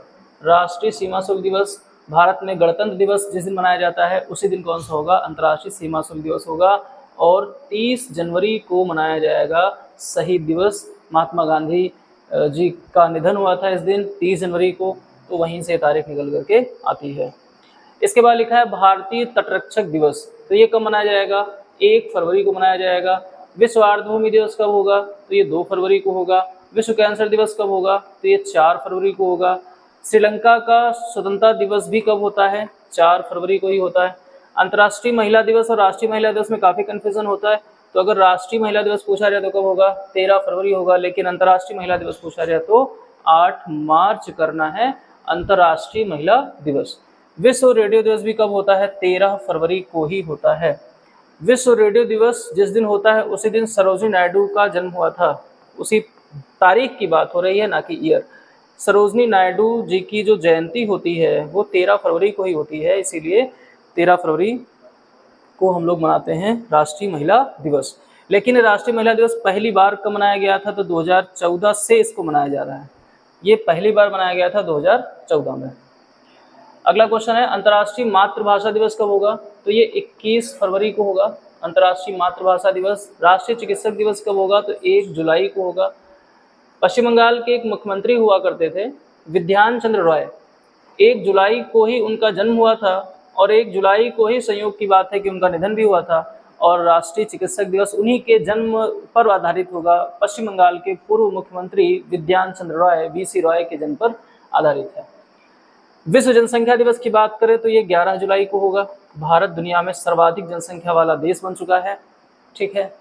[SPEAKER 1] राष्ट्रीय सीमा शुल्क दिवस, भारत में गणतंत्र दिवस जिस दिन मनाया जाता है उसी दिन कौन सा होगा, अंतर्राष्ट्रीय सीमा शुल्क दिवस होगा। और 30 जनवरी को मनाया जाएगा शहीद दिवस। महात्मा गांधी जी का निधन हुआ था इस दिन 30 जनवरी को, तो वहीं से तारीख निकल करके आती है। इसके बाद लिखा है भारतीय तटरक्षक दिवस, तो ये कब मनाया जाएगा, 1 फरवरी को मनाया जाएगा। विश्व आर्द्रभूमि दिवस कब होगा, तो ये 2 फरवरी को होगा। विश्व कैंसर दिवस कब होगा, तो ये 4 फरवरी को होगा। श्रीलंका का स्वतंत्रता दिवस भी कब होता है, 4 फरवरी को ही होता है। अंतर्राष्ट्रीय महिला दिवस और राष्ट्रीय महिला दिवस में काफ़ी कन्फ्यूजन होता है, तो अगर राष्ट्रीय महिला दिवस पूछा जाए तो कब होगा, 13 फरवरी होगा, लेकिन अंतर्राष्ट्रीय महिला दिवस पूछा जाए तो 8 मार्च करना है अंतर्राष्ट्रीय महिला दिवस। विश्व रेडियो दिवस भी कब होता है, 13 फरवरी को ही होता है। विश्व रेडियो दिवस जिस दिन होता है उसी दिन सरोजिनी नायडू का जन्म हुआ था, उसी तारीख की बात हो रही है, ना कि ईयर। सरोजिनी नायडू जी की जो जयंती होती है वो 13 फरवरी को ही होती है, इसीलिए 13 फरवरी को हम लोग मनाते हैं राष्ट्रीय महिला दिवस। लेकिन राष्ट्रीय महिला दिवस पहली बार कब मनाया गया था, तो 2014 से इसको मनाया जा रहा है। ये पहली बार मनाया गया था 2014 में। अगला क्वेश्चन है अंतर्राष्ट्रीय मातृभाषा दिवस कब होगा, तो ये 21 फरवरी को होगा अंतर्राष्ट्रीय मातृभाषा दिवस। राष्ट्रीय चिकित्सक दिवस कब होगा, तो 1 जुलाई को होगा। पश्चिम बंगाल के एक मुख्यमंत्री हुआ करते थे विधान चंद्र रॉय, 1 जुलाई को ही उनका जन्म हुआ था और 1 जुलाई को ही संयोग की बात है कि उनका निधन भी हुआ था, और राष्ट्रीय चिकित्सक दिवस उन्हीं के जन्म पर आधारित होगा। पश्चिम बंगाल के पूर्व मुख्यमंत्री विधान चंद्र रॉय, वीसी रॉय के जन्म पर आधारित है। विश्व जनसंख्या दिवस की बात करें तो ये 11 जुलाई को होगा। भारत दुनिया में सर्वाधिक जनसंख्या वाला देश बन चुका है। ठीक है,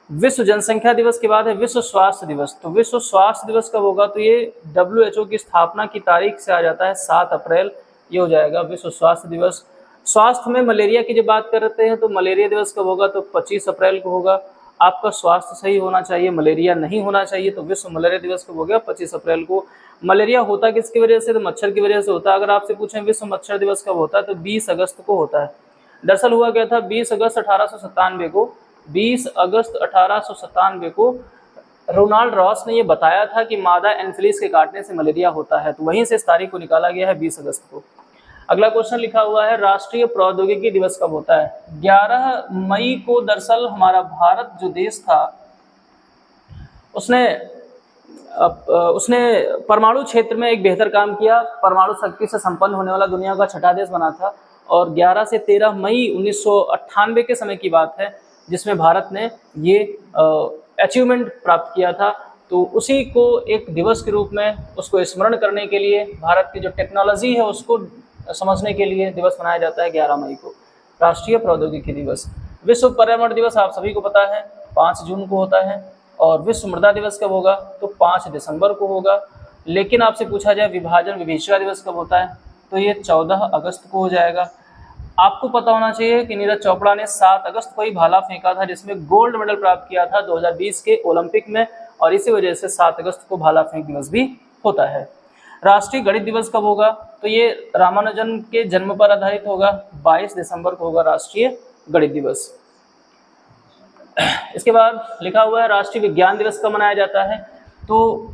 [SPEAKER 1] विश्व जनसंख्या दिवस के बाद है विश्व स्वास्थ्य दिवस। तो विश्व स्वास्थ्य दिवस कब होगा, तो ये WHO की स्थापना की तारीख से आ जाता है 7 अप्रैल, ये हो जाएगा विश्व स्वास्थ्य दिवस। स्वास्थ्य में मलेरिया की जब बात करते हैं तो मलेरिया दिवस कब होगा, तो 25 अप्रैल को होगा। आपका स्वास्थ्य सही होना चाहिए, मलेरिया नहीं होना चाहिए, तो विश्व मलेरिया दिवस कब हो गया, 25 अप्रैल को। मलेरिया होता किसकी वजह से, तो मच्छर की वजह से होता है। अगर आपसे पूछें विश्व मच्छर दिवस कब होता है, तो 20 अगस्त को होता है। दरअसल हुआ क्या था, 20 अगस्त 1897 को 20 अगस्त 1897 को रोनाल्ड रॉस ने ये बताया था कि मादा एनफ्लिस के काटने से मलेरिया होता है, तो वहीं से इस तारीख को निकाला गया है 20 अगस्त को। अगला क्वेश्चन लिखा हुआ है राष्ट्रीय प्रौद्योगिकी दिवस कब होता है। 11 मई को दरअसल हमारा भारत जो देश था उसने परमाणु क्षेत्र में एक बेहतर काम किया, परमाणु शक्ति से संपन्न होने वाला दुनिया का छठा देश बना था। और 11 से 13 मई 1998 के समय की बात है, जिसमें भारत ने ये अचीवमेंट प्राप्त किया था। तो उसी को एक दिवस के रूप में उसको स्मरण करने के लिए, भारत की जो टेक्नोलॉजी है उसको समझने के लिए दिवस मनाया जाता है 11 मई को, राष्ट्रीय प्रौद्योगिकी दिवस। विश्व पर्यावरण दिवस आप सभी को पता है 5 जून को होता है। और विश्व मृदा दिवस कब होगा, तो 5 दिसंबर को होगा। लेकिन आपसे पूछा जाए विभाजन विभीषिका दिवस कब होता है, तो ये 14 अगस्त को हो जाएगा। आपको पता होना चाहिए कि नीरज चोपड़ा ने 7 अगस्त को ही भाला फेंका था, जिसमें गोल्ड मेडल प्राप्त किया था 2020 के ओलंपिक में, और इसी वजह से 7 अगस्त को भाला फेंक दिवस भी होता है। राष्ट्रीय गणित दिवस कब होगा, तो ये रामानुजन के जन्म पर आधारित होगा, 22 दिसंबर को होगा राष्ट्रीय गणित दिवस। इसके बाद लिखा हुआ है राष्ट्रीय विज्ञान दिवस कब मनाया जाता है, तो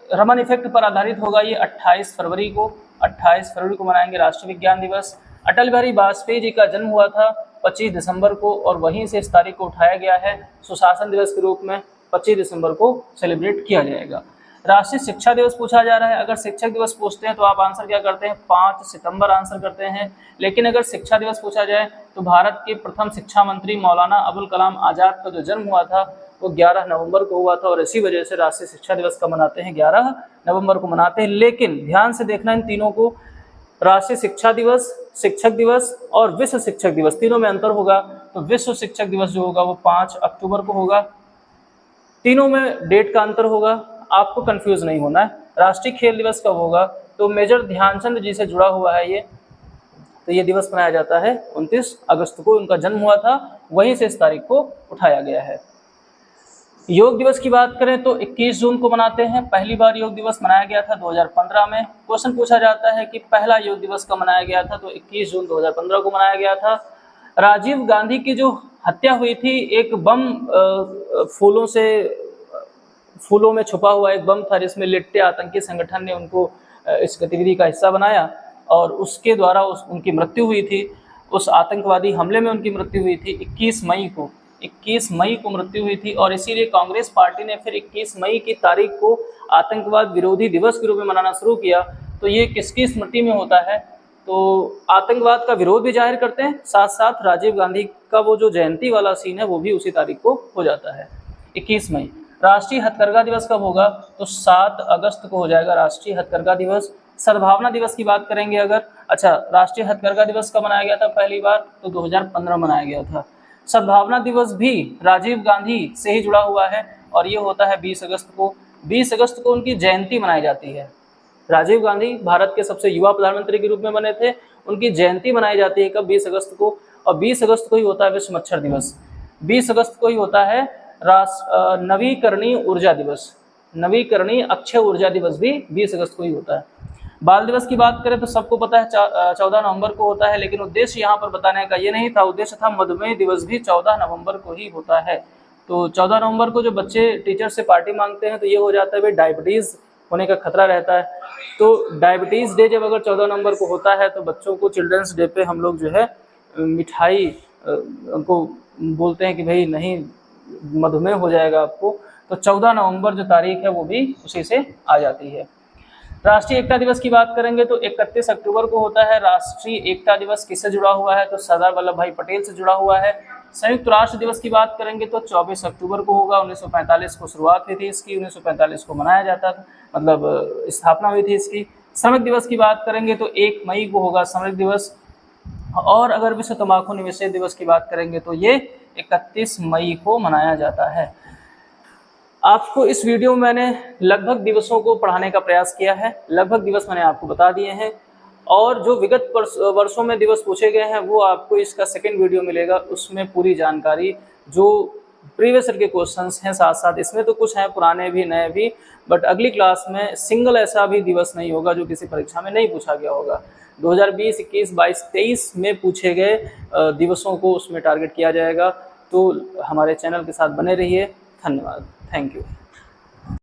[SPEAKER 1] रमन इफेक्ट पर आधारित होगा, ये 28 फरवरी को मनाएंगे राष्ट्रीय विज्ञान दिवस। अटल बिहारी वाजपेयी जी का जन्म हुआ था 25 दिसंबर को, और वहीं से इस तारीख को उठाया गया है सुशासन दिवस के रूप में, 25 दिसंबर को सेलिब्रेट किया जाएगा। राष्ट्रीय शिक्षा दिवस पूछा जा रहा है। अगर शिक्षक दिवस पूछते हैं तो आप आंसर क्या करते हैं, 5 सितंबर आंसर करते हैं। लेकिन अगर शिक्षा दिवस पूछा जाए तो भारत के प्रथम शिक्षा मंत्री मौलाना अबुल कलाम आज़ाद का जो जन्म हुआ था वो 11 नवंबर को हुआ था, और इसी वजह से राष्ट्रीय शिक्षा दिवस का मनाते हैं, 11 नवंबर को मनाते हैं। लेकिन ध्यान से देखना इन तीनों को, राष्ट्रीय शिक्षा दिवस, शिक्षक दिवस और विश्व शिक्षक दिवस, तीनों में अंतर होगा। तो विश्व शिक्षक दिवस जो होगा वो 5 अक्टूबर को होगा। तीनों में डेट का अंतर होगा, आपको कंफ्यूज नहीं होना है। राष्ट्रीय खेल दिवस कब होगा, तो मेजर ध्यानचंद जी से जुड़ा हुआ है ये, तो ये दिवस मनाया जाता है 29 अगस्त को, उनका जन्म हुआ था, वहीं से इस तारीख को उठाया गया है। योग दिवस की बात करें तो 21 जून को मनाते हैं। पहली बार योग दिवस मनाया गया था 2015 में। क्वेश्चन पूछा जाता है कि पहला योग दिवस कब मनाया गया था, तो 21 जून 2015 को मनाया गया था। राजीव गांधी की जो हत्या हुई थी, एक बम फूलों में छुपा हुआ एक बम था, जिसमें लिट्टे आतंकी संगठन ने उनको इस गतिविधि का हिस्सा बनाया, और उसके द्वारा उनकी मृत्यु हुई थी। उस आतंकवादी हमले में उनकी मृत्यु हुई थी 21 मई को मृत्यु हुई थी। और इसीलिए कांग्रेस पार्टी ने फिर 21 मई की तारीख को आतंकवाद विरोधी दिवस के रूप में मनाना शुरू किया। तो ये किसकी स्मृति में होता है, तो आतंकवाद का विरोध भी जाहिर करते हैं, साथ साथ राजीव गांधी का वो जो जयंती वाला सीन है वो भी उसी तारीख को हो जाता है, 21 मई। राष्ट्रीय हथकरघा दिवस कब होगा, तो 7 अगस्त को हो जाएगा राष्ट्रीय हथकरघा दिवस। सद्भावना दिवस की बात करेंगे अगर, अच्छा, राष्ट्रीय हथकरघा दिवस कब मनाया गया था पहली बार, तो 2015 मनाया गया था। सद्भावना दिवस भी राजीव गांधी से ही जुड़ा हुआ है, और ये होता है 20 अगस्त को। 20 अगस्त को उनकी जयंती मनाई जाती है। राजीव गांधी भारत के सबसे युवा प्रधानमंत्री के रूप में बने थे, उनकी जयंती मनाई जाती है कब, 20 अगस्त को। और 20 अगस्त को ही होता है विश्व मच्छर दिवस। 20 अगस्त को ही होता है नवीकरणीय ऊर्जा दिवस, नवीकरणीय अक्षय ऊर्जा दिवस भी 20 अगस्त को ही होता है। बाल दिवस की बात करें तो सबको पता है 14 नवंबर को होता है, लेकिन उद्देश्य यहाँ पर बताने का ये नहीं था, उद्देश्य था मधुमेह दिवस भी 14 नवंबर को ही होता है। तो 14 नवंबर को जो बच्चे टीचर से पार्टी मांगते हैं तो ये हो जाता है भाई डायबिटीज़ होने का खतरा रहता है। तो डायबिटीज़ डे जब अगर 14 नवंबर को होता है तो बच्चों को चिल्ड्रंस डे पे हम लोग जो है मिठाई उनको बोलते हैं कि भाई नहीं मधुमेह हो जाएगा आपको, तो 14 नवंबर जो तारीख है वो भी उसी से आ जाती है। राष्ट्रीय एकता दिवस की बात करेंगे तो 31 अक्टूबर को होता है। राष्ट्रीय एकता दिवस किससे जुड़ा हुआ है, तो सरदार वल्लभ भाई पटेल से जुड़ा हुआ है। संयुक्त राष्ट्र दिवस की बात करेंगे तो 24 अक्टूबर को होगा। 1945 को शुरुआत हुई थी इसकी, 1945 को मनाया जाता था, मतलब स्थापना हुई थी इसकी। श्रमिक दिवस की बात करेंगे तो 1 मई को होगा श्रमिक दिवस। और अगर विश्व तंबाकू निषेध दिवस की बात करेंगे तो ये 31 मई को मनाया जाता है। आपको इस वीडियो में मैंने लगभग दिवसों को पढ़ाने का प्रयास किया है, लगभग दिवस मैंने आपको बता दिए हैं, और जो विगत वर्षों में दिवस पूछे गए हैं वो आपको इसका सेकंड वीडियो मिलेगा, उसमें पूरी जानकारी जो प्रीवियस ईयर के क्वेश्चंस हैं साथ साथ इसमें तो कुछ हैं पुराने भी नए भी, बट अगली क्लास में सिंगल ऐसा भी दिवस नहीं होगा जो किसी परीक्षा में नहीं पूछा गया होगा। 2020, 21, 22, 23 में पूछे गए दिवसों को उसमें टारगेट किया जाएगा। तो हमारे चैनल के साथ बने रहिए। धन्यवाद, थैंक यू।